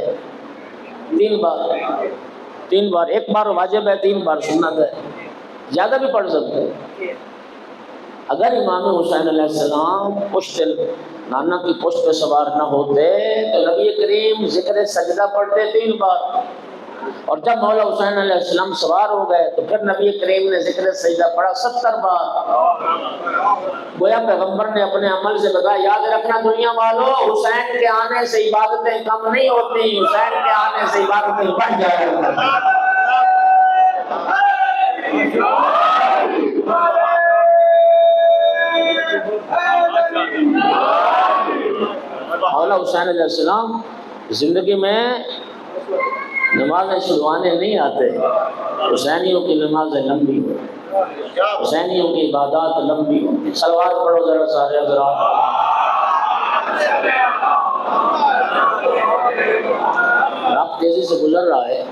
3 بار۔ 3 بار، 1 بار واجب ہے، 3 بار سنت ہے، زیادہ بھی پڑھ سکتے ہیں۔ اگر امام حسین علیہ السلام پشت نانا کی پشت پہ سوار نہ ہوتے تو نبی کریم ذکر سجدہ پڑھتے 3 بار، اور جب مولا حسین علیہ السلام سوار ہو گئے تو پھر نبی کریم نے ذکر سجدہ پڑھا 70 بار۔ گویا پیغمبر نے اپنے عمل سے بتایا، یاد رکھنا دنیا والوں، حسین کے آنے سے عبادتیں کم نہیں ہوتی، حسین کے آنے سے عبادتیں بڑھ جائیں۔ مولا حسین علیہ السلام زندگی میں نمازیں شروعانے نہیں آتے، حسینیوں کی نمازیں لمبی ہو، حسینیوں کی عبادات لمبی ہو۔ صلوات پڑھو ذرا سارے حضرات۔ آپ تیزی سے گزر رہا ہے،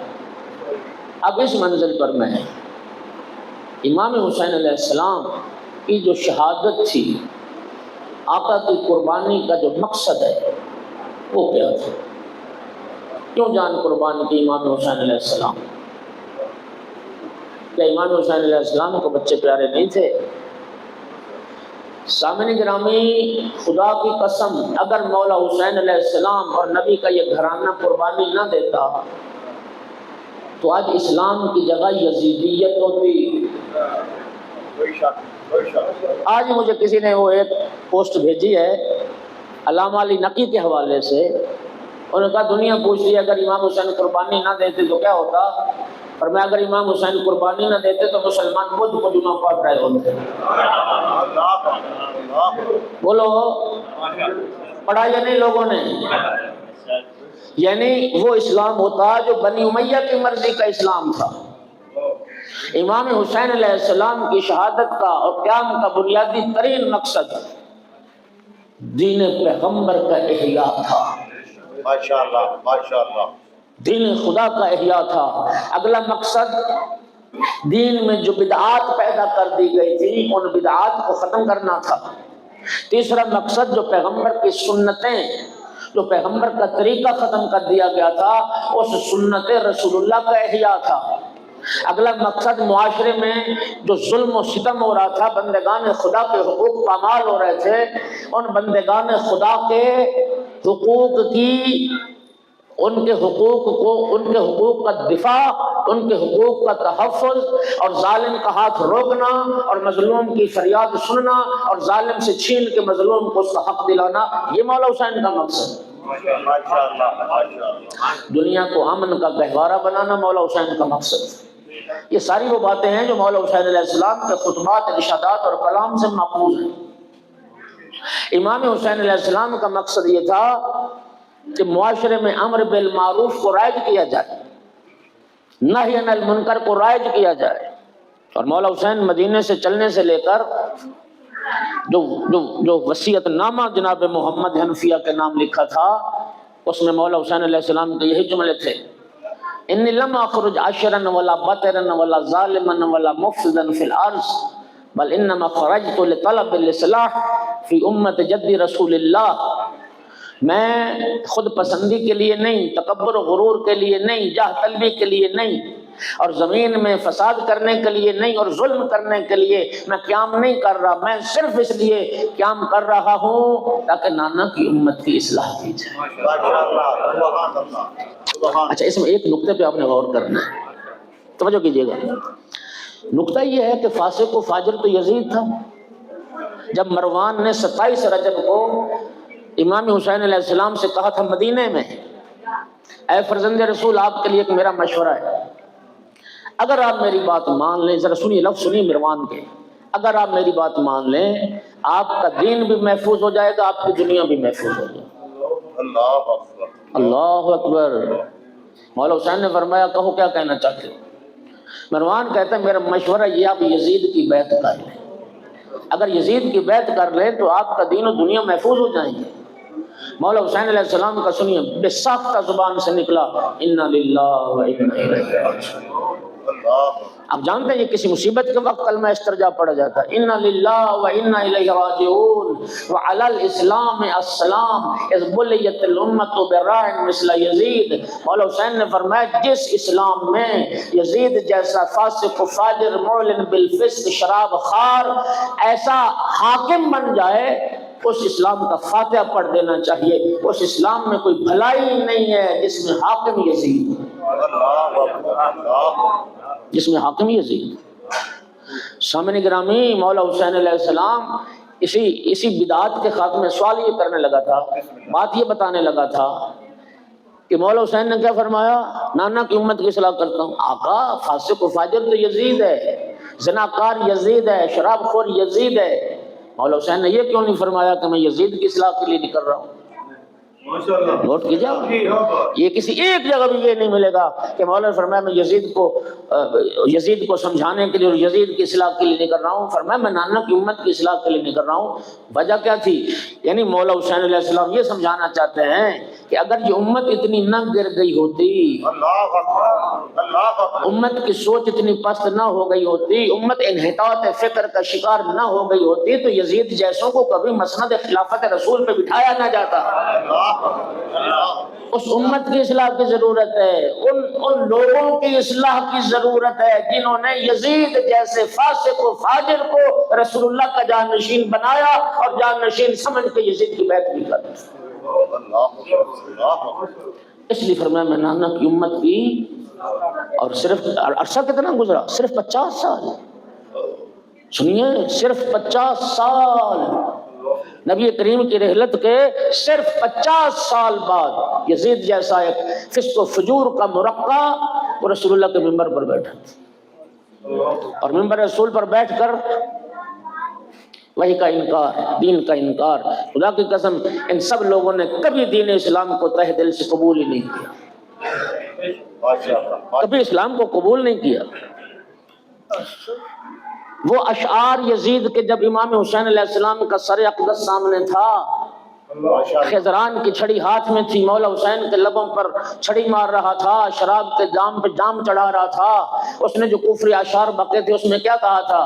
اب اس منزل پر میں امام حسین علیہ السلام کی جو شہادت تھی، آقا کی قربانی کا جو مقصد ہے وہ کیا تھا؟ کیوں جان قربان کی امام حسین علیہ السلام؟ کیا امام حسین علیہ السلام کو بچے پیارے نہیں تھے؟ سامعین گرامی، خدا کی قسم، اگر مولا حسین علیہ السلام اور نبی کا یہ گھرانہ قربانی نہ دیتا تو آج اسلام کی جگہ یزیدیت ہوتی۔ آج مجھے کسی نے وہ ایک پوسٹ بھیجی ہے علامہ علی نقی کے حوالے سے، انہوں نے کہا دنیا پوچھتی ہے اگر امام حسین قربانی نہ دیتے تو کیا ہوتا، اور میں اگر امام حسین قربانی نہ دیتے تو مسلمان خود کو جمعہ پڑھ رہے ہوتے۔ بولو پڑھا یا نہیں لوگوں نے؟ یعنی وہ اسلام ہوتا جو بنی امیہ کی مرضی کا اسلام تھا۔ امام حسین علیہ السلام کی شہادت کا اور قیام کا بنیادی ترین مقصد دین پیغمبر کا احیاء تھا۔ ماشاءاللہ ماشاءاللہ، دین خدا کا احیاء تھا۔ اگلا مقصد دین میں جو بدعات پیدا کر دی گئی تھی ان بدعات کو ختم کرنا تھا۔ تیسرا مقصد جو پیغمبر کی سنتیں، جو پیغمبر کا طریقہ ختم کر دیا گیا تھا اس سنت رسول اللہ کا احیاء تھا۔ اگلا مقصد معاشرے میں جو ظلم و ستم ہو رہا تھا، بندگان خدا کے حقوق پامال ہو رہے تھے، ان بندگان خدا کے حقوق کی، ان کے حقوق کا دفاع، ان کے حقوق کا تحفظ، اور ظالم کا ہاتھ روکنا اور مظلوم کی فریاد سننا اور ظالم سے چھین کے مظلوم کو اس کا حق دلانا، یہ مولا حسین کا مقصد۔ دنیا کو امن کا گہوارہ بنانا مولا حسین کا مقصد۔ یہ ساری وہ باتیں ہیں جو مولا حسین علیہ السلام کے خطبات، ارشادات اور کلام سے ماخوذ ہیں۔ امام حسین علیہ السلام کا مقصد یہ تھا کہ معاشرے میں امر بالمعروف کو رائج کیا جائے، نہی عن المنکر کو رائج کیا جائے۔ اور مولا حسین مدینے سے چلنے سے لے کر جو وصیت نامہ جناب محمد حنفیہ کے نام لکھا تھا اس میں مولا حسین علیہ السلام کے یہی جملے تھے، انی لم اخرج عشرا ولا بطرا ولا ظالما ولا مفسدا فی الارض بل انما خرجت لطلب الاصلاح فی امت جد رسول اللہ۔ میں خود پسندی کے لیے نہیں، تکبر و غرور کے لیے نہیں، جاہ طلبی کے لیے نہیں، اور زمین میں فساد کرنے کے لیے نہیں اور ظلم کرنے کے لیے میں قیام نہیں کر رہا، میں صرف اس لیے قیام کر رہا ہوں تاکہ نانا کی امت کی اصلاح کی جائے۔ اچھا، اس میں ایک نقطے پہ آپ نے غور کرنا ہے، توجہ کیجیے گا۔ نقطہ یہ ہے کہ فاسق و فاجر تو یزید تھا۔ جب مروان نے 27 رجب کو امام حسین علیہ السلام سے کہا تھا مدینے میں، اے فرزند رسول آپ کے لیے ایک میرا مشورہ ہے، اگر آپ میری بات مان لیں، ذرا سنیے لفظ سنیے مروان کے، اگر آپ میری بات مان لیں آپ کا دین بھی محفوظ ہو جائے گا، آپ کی دنیا بھی محفوظ ہو جائے گی۔ اللہ اکبر، اللہ اکبر۔ مولا حسین نے فرمایا کہو کیا کہنا چاہتے ہو؟ مروان کہتا ہے میرا مشورہ یہ آپ یزید کی بیعت کر لیں، اگر یزید کی بیعت کر لیں تو آپ کا دین و دنیا محفوظ ہو جائیں گے۔ مولا حسین علیہ السلام کا سنیے بے ساختہ زبان سے نکلا انا للہ و انا الیہ راجعون۔ آپ جانتے ہیں یہ کسی مصیبت کے وقت کلمہ استرجاع پڑھا جاتا ہے، انا للہ و انا الیہ راجعون وعلی الاسلام السلام اذ بلیت الامۃ براع مثل یزید۔ مولا حسین نے فرمایا جس اسلام میں یزید جیسا فاسق و فاجر معلن بالفسق شراب خار ایسا حاکم بن جائے، اس اسلام کا فاتحہ پڑھ دینا چاہیے۔ اس اسلام میں کوئی بھلائی نہیں ہے جس میں حاکم یزید، جس میں حاکم یزید۔ سامنے گرامی، مولا حسین علیہ السلام اسی بدعات کے خاتمے سوال یہ کرنے لگا تھا، بات یہ بتانے لگا تھا کہ مولا حسین نے کیا فرمایا، نانا کی امت کی اصلاح کرتا ہوں۔ آقا فاسق و فاجر تو یزید ہے، زناکار یزید ہے، شراب خور یزید ہے۔ مولا حسین نے یہ کیوں نہیں فرمایا کہ میں یزید کی اصلاح کے لیے نہیں کر رہا ہوں؟ نوٹ کیجئے، یہ کسی ایک جگہ بھی یہ نہیں ملے گا کہ مولا نے فرمایا میں یزید کو سمجھانے کے لیے اور یزید کی اصلاح کے لیے نہیں کر رہا ہوں، فرمایا میں نانا کی امت کی اصلاح کے لیے نہیں کر رہا ہوں۔ وجہ کیا تھی؟ یعنی مولا حسین علیہ السلام یہ سمجھانا چاہتے ہیں کہ اگر یہ امت اتنی نہ گر گئی ہوتی، امت کی سوچ اتنی پست نہ ہو گئی ہوتی، امت انحطاط فکر کا شکار نہ ہو گئی ہوتی تو یزید جیسوں کو کبھی مسند خلافت رسول پہ بٹھایا نہ جاتا۔ اس امت کی اصلاح کی ضرورت ہے، ان لوگوں کی اصلاح کی ضرورت ہے جنہوں نے یزید جیسے فاسق و فاجر کو رسول اللہ کا جانشین بنایا اور جانشین سمجھ کے یزید کی بیعت بھی کر۔ اس لیے فرمایا میں نانا کی امت کی اور صرف عرصہ کتنا گزرا؟ صرف 50 سال. سنیے، صرف 50 سال. نبی کریم کی رحلت کے صرف 50 سال بعد یزید جیسا ایک فسق و فجور کا مرقع وہ رسول اللہ کے منبر پر بیٹھا اور منبر رسول پر بیٹھ کر وحی کا انکار، دین کا انکار. خدا کی قسم ان سب لوگوں نے کبھی دین اسلام کو تہ دل سے قبول ہی نہیں کیا، کبھی اسلام کو قبول نہیں کیا. وہ اشعار یزید کے جب امام حسین علیہ السلام کا سر اقدس سامنے تھا، خضران کی چھڑی ہاتھ میں تھی، مولا حسین کے لبوں پر چھڑی مار رہا تھا، شراب کے جام پہ جام چڑھا رہا تھا. اس نے جو کفری اشعار بکے تھے اس میں کیا کہا تھا؟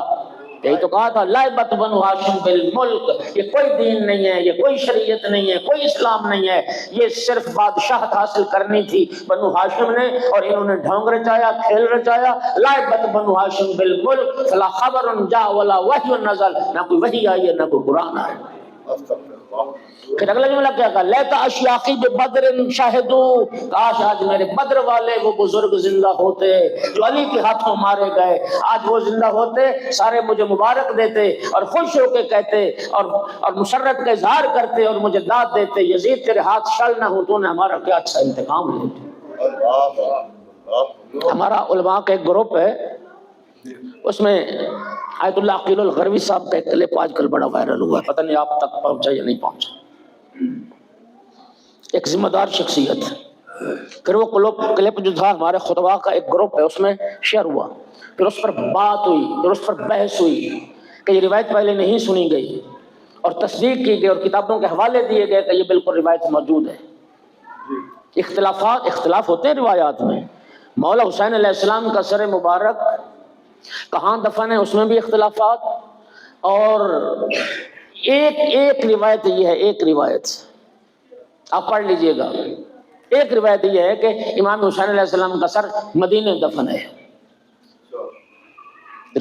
یہی تو کہا تھا لائبت بنو ہاشم بالملک، یہ کوئی دین نہیں ہے، یہ کوئی شریعت نہیں ہے، کوئی اسلام نہیں ہے، یہ صرف بادشاہت حاصل کرنی تھی بنو ہاشم نے، اور انہوں نے ڈھونگ رچایا، کھیل رچایا. لائبت بنو ہاشم بالملک فلا خبر جاء ولا وحی نزل، نہ کوئی وحی آئی ہے نہ کوئی قرآن آئے. پھر اگلا جملہ کیا کہا؟ لیتا اشیاقی ببدر شاہدو، کاش آج میرے بدر والے وہ بزرگ زندہ ہوتے جو علی کے ہاتھوں مارے گئے، آج وہ زندہ ہوتے، سارے مجھے مبارک دیتے اور خوش ہو کے کہتے اور مسرت کا اظہار کرتے اور مجھے داد دیتے، یزید تیرے ہاتھ شل نہ ہو تو نے ہمارا کیا اچھا انتقام لیتے. ہمارا علماء کا ایک گروپ ہے، اس میں آیت اللہ عقیل الغروی صاحب کا ایک کلپ آج کل بڑا وائرل ہوا ہے، پتہ نہیں آپ تک پہنچا یا نہیں پہنچا. ایک ذمہ دار شخصیت. پھر وہ کلپ جو تھا ہمارے خطبہ کا ایک گروپ ہے اس میں شیئر ہوا، پھر اس پر بات ہوئی، پھر اس پر بحث ہوئی کہ یہ روایت پہلے نہیں سنی گئی اور تصدیق کی گئی اور کتابوں کے حوالے دیے گئے کہ یہ بالکل روایت موجود ہے. اختلاف ہوتے ہیں روایات میں. مولا حسین علیہ السلام کا سر مبارک کہاں دفن ہے اس میں بھی اختلافات. اور ایک روایت یہ ہے، ایک روایت آپ پڑھ لیجئے گا، ایک روایت یہ ہے کہ امام حسین علیہ السلام کا سر مدینے دفن ہے.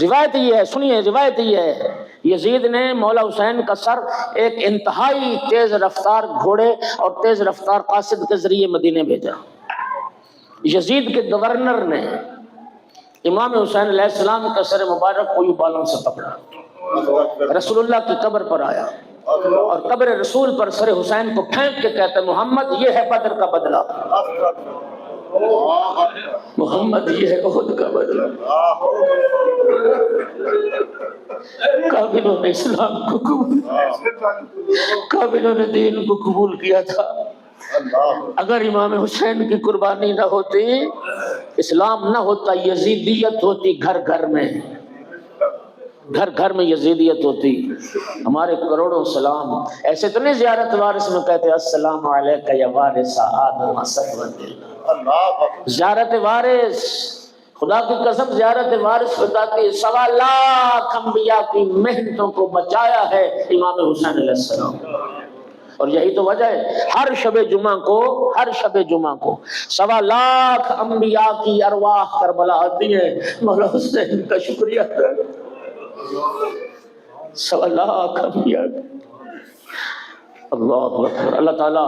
روایت یہ ہے، سنیے، روایت یہ ہے یزید نے مولا حسین کا سر ایک انتہائی تیز رفتار گھوڑے اور تیز رفتار قاصد کے ذریعے مدینے بھیجا. یزید کے گورنر نے امام حسین علیہ السلام کا سر مبارک کوئی بالوں سے پکڑا، رسول اللہ کی قبر پر آیا اور قبر رسول پر سر حسین کو پھینک کے کہتا ہے محمد یہ ہے بدر کا بدلہ، محمد یہ ہے احد کا بدلہ. کاملوں نے اسلام کو قبول، کاملوں نے دین کو قبول کیا تھا. اگر امام حسین کی قربانی نہ ہوتی، اسلام نہ ہوتا، یزیدیت ہوتی گھر گھر میں، گھر گھر میں یزیدیت ہوتی. ہمارے کروڑوں سلام. ایسے تو نہیں زیارت وارث میں کہتے السلام علیکہ یا وارث آدم صفوت اللہ. زیارت وارث، خدا کی قسم زیارت وارث بتاتی 1.25 لاکھ انبیاء کی محنتوں کو بچایا ہے امام حسین علیہ السلام. اور یہی تو وجہ ہے ہر شب جمعہ کو 1.25 لاکھ انبیاء کی ارواح کربلا آتی ہیں مولا حسین کا شکریہ. 1.25 لاکھ انبیاء. اللہ اکبر. اللہ تعالیٰ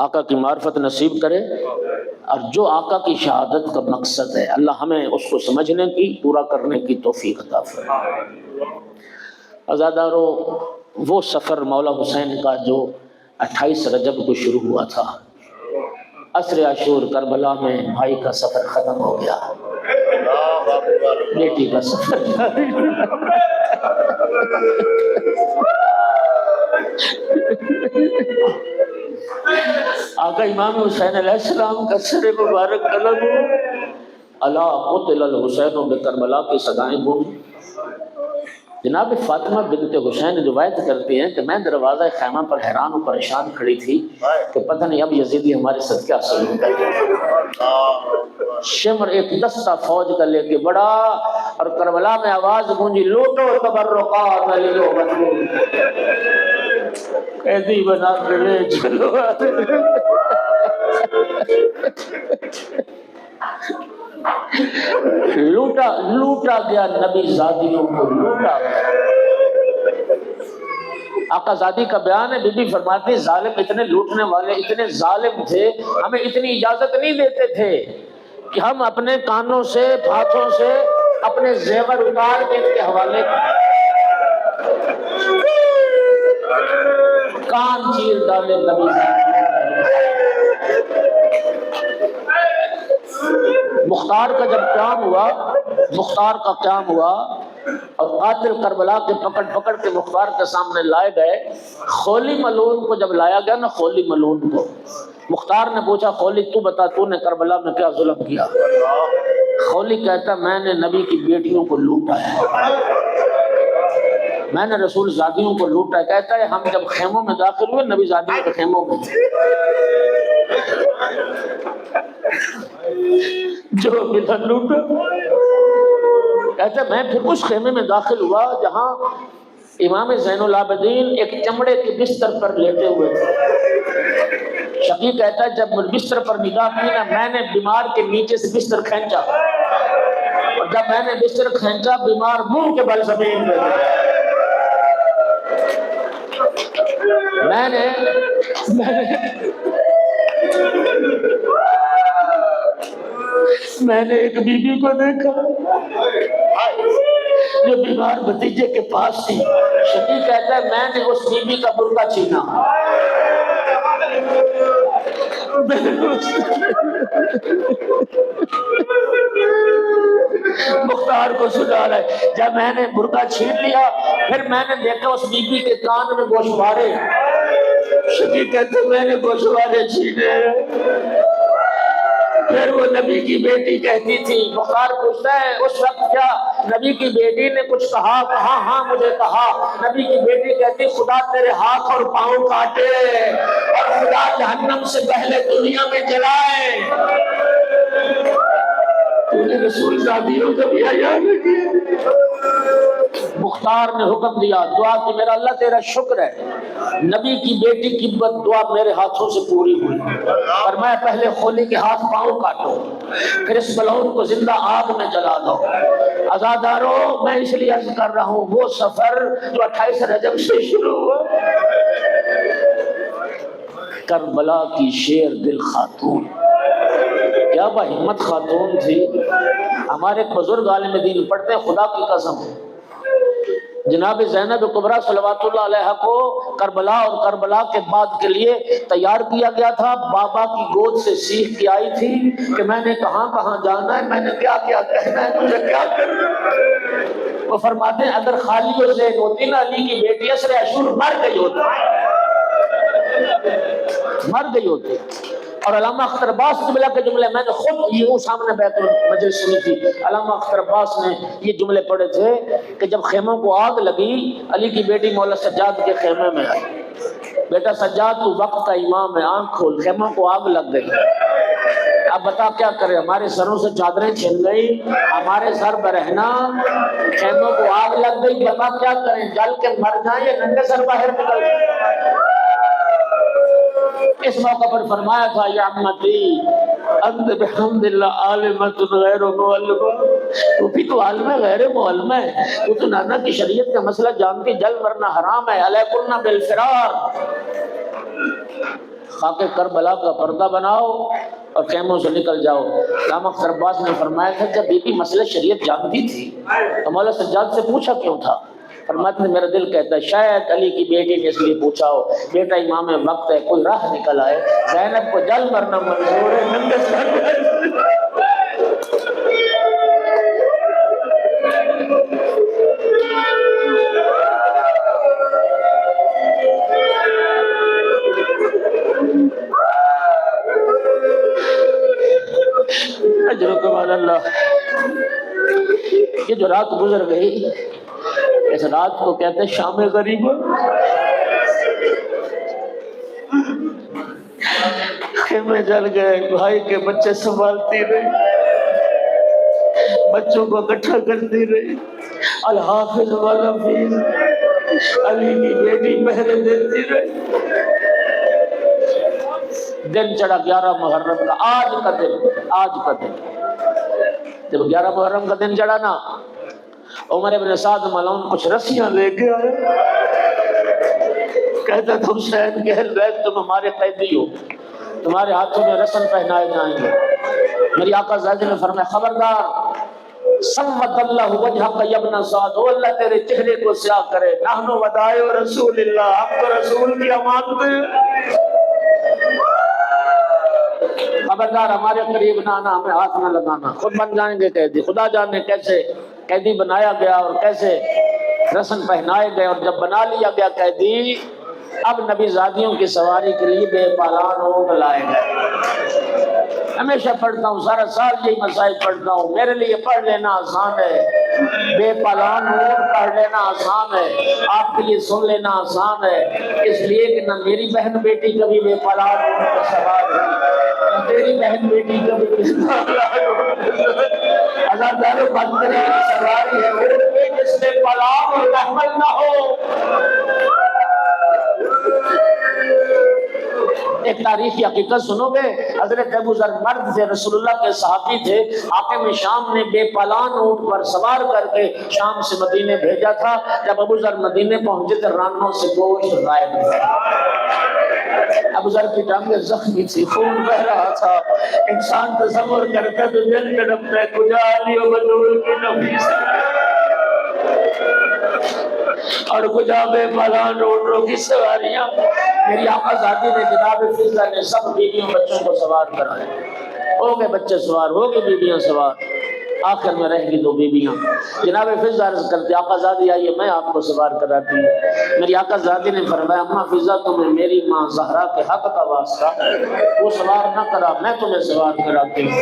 آقا کی معرفت نصیب کرے اور جو آقا کی شہادت کا مقصد ہے اللہ ہمیں اس کو سمجھنے کی، پورا کرنے کی توفیق عطا فرمائے. عزادارو، وہ سفر مولا حسین کا جو 28 رجب کو شروع ہوا تھا، عصر عاشور کربلا میں بھائی کا سفر ختم ہو گیا، بیٹی کا سفر آقا امام حسین علیہ السلام کا سر مبارک قلم الا قتل الحسین بکربلا کی صدائیں گونجی. جناب فاطمہ بنت حسین روایت کرتی ہیں کہ میں دروازہ خیمہ پر حیران و پریشان کھڑی تھی کہ پتہ نہیں اب یزیدی ہمارے صدقے حاصل ہوتا ہے. شمر ایک دستہ فوج کا لے کے بڑا اور کربلا میں آواز گونجی لوٹو تبرقات علی و مجنون، قیدی بنا کے لے چلو. لوٹا گیا نبی زادیوں کو، لوٹا گیا. آقا زادی کا بیان ہے، بی بی فرماتی ظالم اتنے لوٹنے والے اتنے ظالم تھے، ہمیں اتنی اجازت نہیں دیتے تھے کہ ہم اپنے کانوں سے ہاتھوں سے اپنے زیور اتار کے ان کے حوالے کان چیر ڈالے نبی مختار کا جب قیام ہوا، مختار کا قیام ہوا اور قاتل کربلا کے پکڑ کے مختار کے سامنے لائے گئے. خولی ملعون کو جب لایا گیا نا، خولی ملعون کو، مختار نے پوچھا خولی تو بتا تو نے کربلا میں کیا ظلم کیا؟ خولی کہتا میں نے نبی کی بیٹیوں کو لوٹا ہے، میں نے رسول زادیوں کو لوٹا ہے. کہتا ہے ہم جب خیموں میں داخل ہوئے نبی زادیوں کے خیموں میں جو ملا لوٹا. کہتا ہے میں پھر اس خیمے میں داخل ہوا جہاں امام زین العابدین ایک چمڑے کے بستر پر لیٹے ہوئے تھے. شقیق کہتا ہے جب بستر پر نگاہ کی نا، میں نے بیمار کے نیچے سے بستر کھینچا اور جب میں نے بستر کھینچا بیمار منہ کے بل زمین پہ میں نے ایک بی بی کو دیکھا جو بیمار بھتیجے کے پاس تھی. شقیق کہتا ہے میں نے اس بی بی کا برقع چھینا، مختار کو سنا رہا ہے. جب میں نے برقع چھین لیا پھر میں نے دیکھا اس بی بی کے کان میں گوشوارے. شقیق کہتے میں نے گوشوارے چھینے. پھر وہ نبی کی بیٹی کہتی تھی، مختار پوچھتا ہے اس وقت کیا نبی کی بیٹی نے کچھ کہا؟ کہا ہاں مجھے کہا. نبی کی بیٹی کہتی خدا تیرے ہاتھ اور پاؤں کاٹے اور خدا جہنم سے پہلے دنیا میں جلائے. تو نے رسول زادیوں کا بھی حیا نہ کیا. مختار نے حکم دیا دعا کہ میرا اللہ تیرا شکر ہے نبی کی بیٹی کی بد دعا میرے ہاتھوں سے پوری ہوئی. اور میں پہلے خولی کے ہاتھ پاؤں کاٹوں، پھر اس ملعون کو زندہ آگ میں جلا دو. عزادارو میں اس لیے عرض کر رہا ہوں وہ سفر جو 28 رجب سے شروع ہوا، کربلا کی شیر دل خاتون، کیا با ہمت خاتون تھی. ہمارے بزرگ عالم دین پڑھتے ہیں خدا کی قسم جناب زینب کبریٰ صلوات اللہ علیہ کو کربلا اور کربلا کے بعد کے لیے تیار کیا گیا تھا. بابا کی گود سے سیکھ کے آئی تھی کہ میں نے کہاں کہاں جانا ہے، میں نے کیا کیا کہنا ہے، مجھے کیا کرنا ہے. وہ فرماتے ہیں اگر خالی و زید ہوتی نا علی کی بیٹی اسر اشور مر گئی ہوتی. اور علامہ اختر عباس قبلہ کے جملے میں نے خود یوں سامنے بیت المجلس سنی تھی. علامہ اختر عباس نے یہ جملے پڑھے تھے کہ جب خیموں کو آگ لگی علی کی بیٹی مولا سجاد کے خیمے میں آئی. بیٹا سجاد تو وقت کا امام ہے، آنکھ کھول، خیموں کو آگ لگ گئی، اب بتا کیا کرے. ہمارے سروں سے چادریں چھن گئی، ہمارے سر برہنا، خیموں کو آگ لگ گئی، بتا کیا کریں، جل کے مر جائیں یا ننگے سر باہر نکل جائیں. اس موقع پر فرمایا تھا یا امتی انت بحمد اللہ عالمت غیر معلمہ، تو بھی تو عالم ہے غیر معلم ہے، تو تو نانا کی شریعت کا مسئلہ جانتی جل مرنا حرام ہے. علیکن بالفرار، خاک کربلا کا پردہ بناؤ اور خیموں سے نکل جاؤ. علامہ اختر عباس نے فرمایا تھا جب بیٹی مسئلہ شریعت جانتی تھی تو مولا سجاد سے پوچھا کیوں تھا؟ فرماتے ہیں میرا دل کہتا ہے شاید علی کی بیٹی نے اس لیے پوچھا ہو بیٹا امام وقت ہے کوئی راہ نکل آئے. زینب کو جل مرنا منظور ہے، ننگے سر اجرکم علی اللہ. یہ جو رات گزر گئی اس رات کو کہتے ہیں شام غریب. خیمے جل گئے، بھائی کے بچے سنبھالتی رہی، بچوں کو اکٹھا کرتی رہی. الحافظ والحفیظ علی کی بیٹی پہرے دیتی رہی. دن چڑھا 11 محرم کا، آج کا دن جب 11 محرم کا دن چڑھا نا، عمر ابن سعد ملعون کچھ رسیاں لے کے آئے. کہتا تم حسین کے اہل بیت تم ہمارے قیدی ہو، تمہارے ہاتھوں میں رسن پہنائے جائیں گے. میری آقا زادی نے فرمایا خبردار، سمت اللہ وجہک یا ابن سعد، او اللہ تیرے چہرے کو سیاہ کرے، نحن ودائع رسول اللہ، ہم تو رسول کی امانت ہیں، خبردار ہمارے قریب نہ آنا، ہمیں ہاتھ نہ لگانا، خود بن جائیں گے قیدی۔ خدا جانے کیسے قیدی بنایا گیا اور کیسے رسن پہنائے گئے، اور جب بنا لیا گیا قیدی، اب نبی زادیوں کی سواری کے لیے بے پالان اونٹ لائے گئے۔ ہمیشہ پڑھتا ہوں، سارا سال یہی مسائل پڑھتا ہوں، میرے لیے پڑھ لینا آسان ہے، بے پالان اونٹ پڑھ لینا آسان ہے، آپ کے لیے سن لینا آسان ہے، اس لیے کہ نہ میری بہن بیٹی کبھی بے پالان اونٹ پر سوار ہوئی، نہ تیری بہن بیٹی کبھی بے پالان اونٹ، عزادارو بدترین سواری ہے اونٹ پہ جس میں پالان اور تحمل نہ ہو۔ ایک تاریخی حقیقت سنو گے، حضرت ابو ذر مرد تھے، رسول اللہ کے صحابی تھے، حاکم شام نے بے پالان اونٹ پر سوار کر کے شام سے مدینے بھیجا تھا۔ جب ابو ذر مدینے پہنچے تو رانوں سے گوشت غائب تھا، ابو ذر کی ٹانگیں زخمی تھی، خون بہ رہا تھا، انسان تصور کرتا تو دل تڑپتا ہے، کجا علی و بدول کی نفیس اور کجا بے پالان اونٹوں کی سواریاں۔ میری آقا زادی نے جناب فضہ نے سب بیویوں بچوں کو سوار کرائے، ہو گئے بچے سوار، ہو گئے بیویاں سوار، آخر میں رہ گئی 2 بیویاں۔ جناب فضہ عرض کرتے آقا زادی آئیے میں آپ کو سوار کراتی ہوں۔ میری آقا زادی نے فرمایا اماں فضہ تمہیں میری ماں زہرا کے حق کا واسطہ، وہ سوار نہ کرا، میں تمہیں سوار کراتی ہوں۔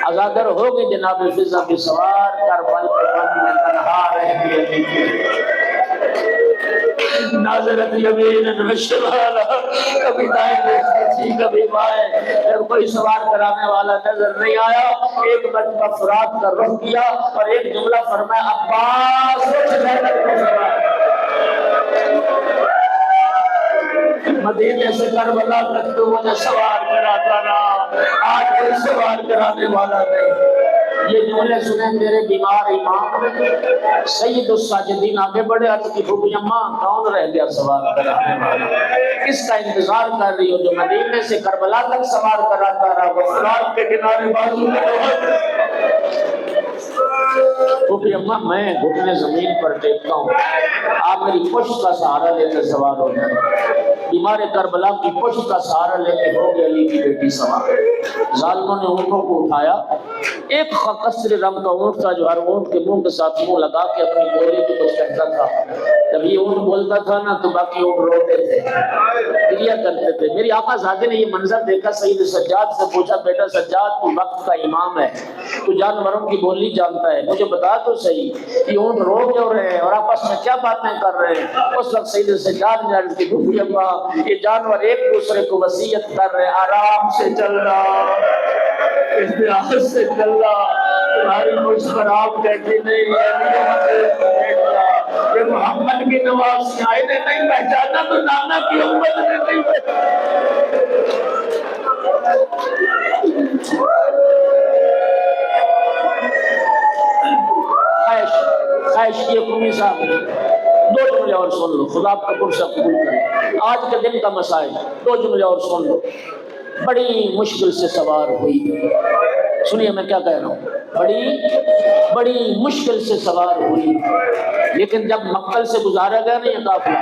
عزادر ہو گئی جناب فضہ بھی سوار، کربل کے بن میں تنہا رہ گئی، ناظرت یمین و شمالا، کبھی دائیں دیکھتی تھی کبھی بائیں، جب کوئی سوار کرانے والا نظر نہیں آیا، ایک مرتبہ فرات کا رخ کیا اور ایک جملہ فرمایا عباس اٹھ زینب کو سوار، مدینے سے کربلا تک تو مجھے سوار کراتا رہا، آج کوئی سوار کرانے والا نہیں۔ یہ جملے سنیں میرے بیمار امام، سید الساجدین آگے بڑھے، عرض کی پھوپھی اماں کون رہ گیا سوار کرانے والا، کس کا انتظار کر رہی ہو جو مدینے سے کربلا تک سوار کراتا رہا، وہ فرات کے کنارے بازو میں پھوپھی اماں میں گھٹنے زمین پر ٹیکتا ہوں، آپ میری پشت کا سہارا لے کر سوار ہو جائیں۔ بیمار کربلا کی پشت کا سہارا لے کے ہو گئی علی کی بیٹی سوار، ظالموں نے اونٹوں کو اٹھایا، ایک قصر رنگ کا اونٹ تھا جو ہر اونٹ کے منہ کے ساتھ منہ لگا کے اپنی بولی کو کچھ کہتا تھا، جب یہ اونٹ بولتا تھا نا تو باقی اونٹ روتے تھے، گریہ کرتے تھے۔ میری آقا زادی نے یہ منظر دیکھا، سید سجاد سے پوچھا بیٹا سجاد تو وقت کا امام ہے، تو جانوروں کی بولی جانتا ہے، مجھے بتا تو صحیح یہ اونٹ رو کیوں رہے ہیں اور آپس میں کیا باتیں کر رہے ہیں؟ اس وقت سید سجاد نے عرض کی پھوپھی اماں یہ جانور ایک دوسرے کو وصیت کر رہے ہیں آرام سے چلنا، احتیاط سے چلنا، تمہاری مجھ پر آپ کہتی نہیں یہ محمد کی نواز آئے نے نہیں پہچانا تو نانا کی امت نے نہیں خواہش کی حکومی صاحب 2 جملے اور سن لو، خدا آپ کا پرسہ قبول کرے، آج کے دن کا مسائل 2 جملے اور سن لو۔ بڑی مشکل سے سوار ہوئی، سنیے میں کیا کہہ رہا ہوں، بڑی مشکل سے سوار ہوئی، لیکن جب مکہ سے گزارا گیا نا یہ قافلہ،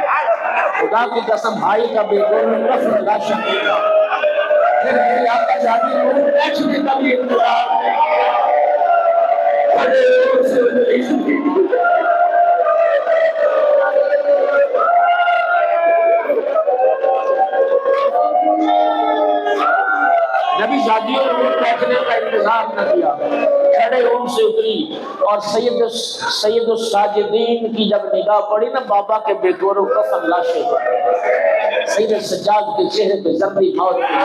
خدا کی قسم بھائی کا بے گول رفت لاشا پھر میری آقا زادی نے بیٹھنے کا بھی انتظار نہیں کیا، بڑے زور سے اتری، نبی زادیوں نے بیٹھنے کا انتظار نہ کیا، کھڑے اونٹ سے اتری اور سید الساجدین کی جب نگاہ پڑی نا بابا کے بے گور و کفن لاشے پر، سید سجاد کے چہرے پہ ضربی موت کی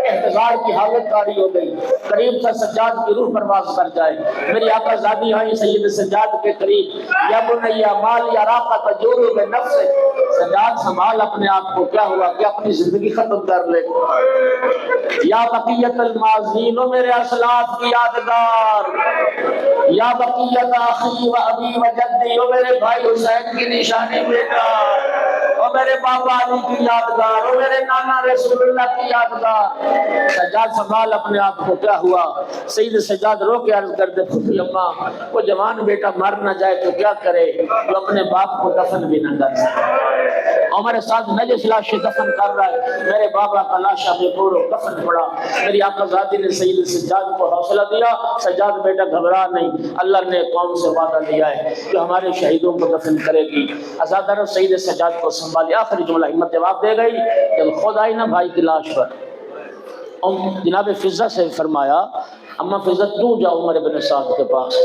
احتضار کی حالت کاری ہو گئی، قریب تھا سجاد کی روح پرواز کر جائے۔ میری آقا زادی آئی سید سجاد کے قریب، یا بنیا مال یا راقہ تجورو بے نفس، سجاد سنبھال اپنے آپ کو، کیا ہوا کہ اپنی زندگی ختم کر لے، یا بقیت الماضین میرے اسلاف کی یادگار، یا بقیت اخی و ابی و جدی میرے بھائی حسین کی نشانی بیٹا، اور میرے بابا علی کی یادگار، اور میرے نانا رسول اللہ کی یادگار۔ سجاد سنبھال اپنے آپ کو، کیا ہوا؟ سید سجاد رو کے عرض کرتے پھوپھی اماں وہ جوان بیٹا مر نہ جائے تو کیا کرے؟ وہ اپنے باپ کو دفن بھی نہ کر سکے، اور میرے ساتھ نجس لاش دفن کر رہا ہے، میرے بابا کا لاشا بے پور و دفن پڑا۔ میری آقا ذاتی نے سید سجاد کو حوصلہ دیا، سجاد بیٹا گھبرا نہیں، اللہ نے قوم سے وعدہ لیا ہے کہ ہمارے شہیدوں کو دفن کرے گی۔ ازادر سید سجاد کو سنبھالی، آخری جملہ ہمت جواب دے گئی کہ خود آئی نا بھائی کی لاش پر۔ اور جناب فضہ سے فرمایا اما فضہ تو جاؤ عمر ابن سعد کے پاس،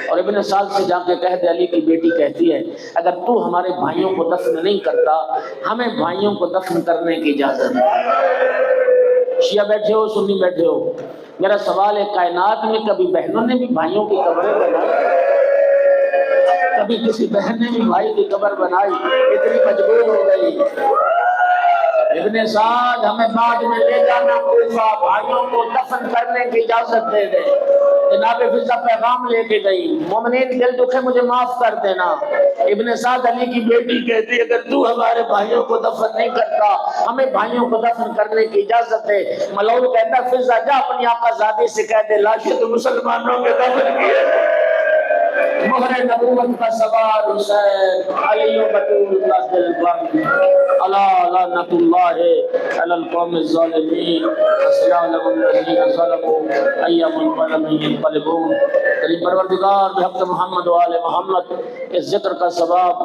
اور ابن سعد سے جا کے کہہ دے علی کی بیٹی کہتی ہے اگر تو ہمارے بھائیوں کو دفن نہیں کرتا ہمیں بھائیوں کو دفن کرنے کی اجازت ہے۔ شیعہ بیٹھے ہو، سنی بیٹھے ہو، میرا سوال ہے کائنات میں کبھی بہنوں نے بھی بھائیوں کی قبریں بنائی؟ کبھی کسی بہن نے بھی بھائی کی قبر بنائی؟ اتنی مجبور ہو گئی۔ ابن سعد ہمیں بعد میں لے جانا کوفہ، بھائیوں کو دفن کرنے کی اجازت دے دے۔ جناب فضہ پیغام لے کے گئی، مومنین دل دکھے مجھے معاف کر دینا۔ ابن سعد علی کی بیٹی کہتی اگر تو ہمارے بھائیوں کو دفن نہیں کرتا ہمیں بھائیوں کو دفن کرنے کی اجازت دے۔ ملعون کہتا فضہ جا اپنی آقا زادی سے کہہ دے لاشیں تو مسلمانوں کے دفن کیے، مہر نبوت کا سوار حسین علی و بطول کا دل بند، الا لعنت اللہ علی القوم الظالمین، السلام الذین ظلموا ایام القلم ينقلبون۔ کریم پروردگار بحق محمد و آل محمد اس ذکر کا ثواب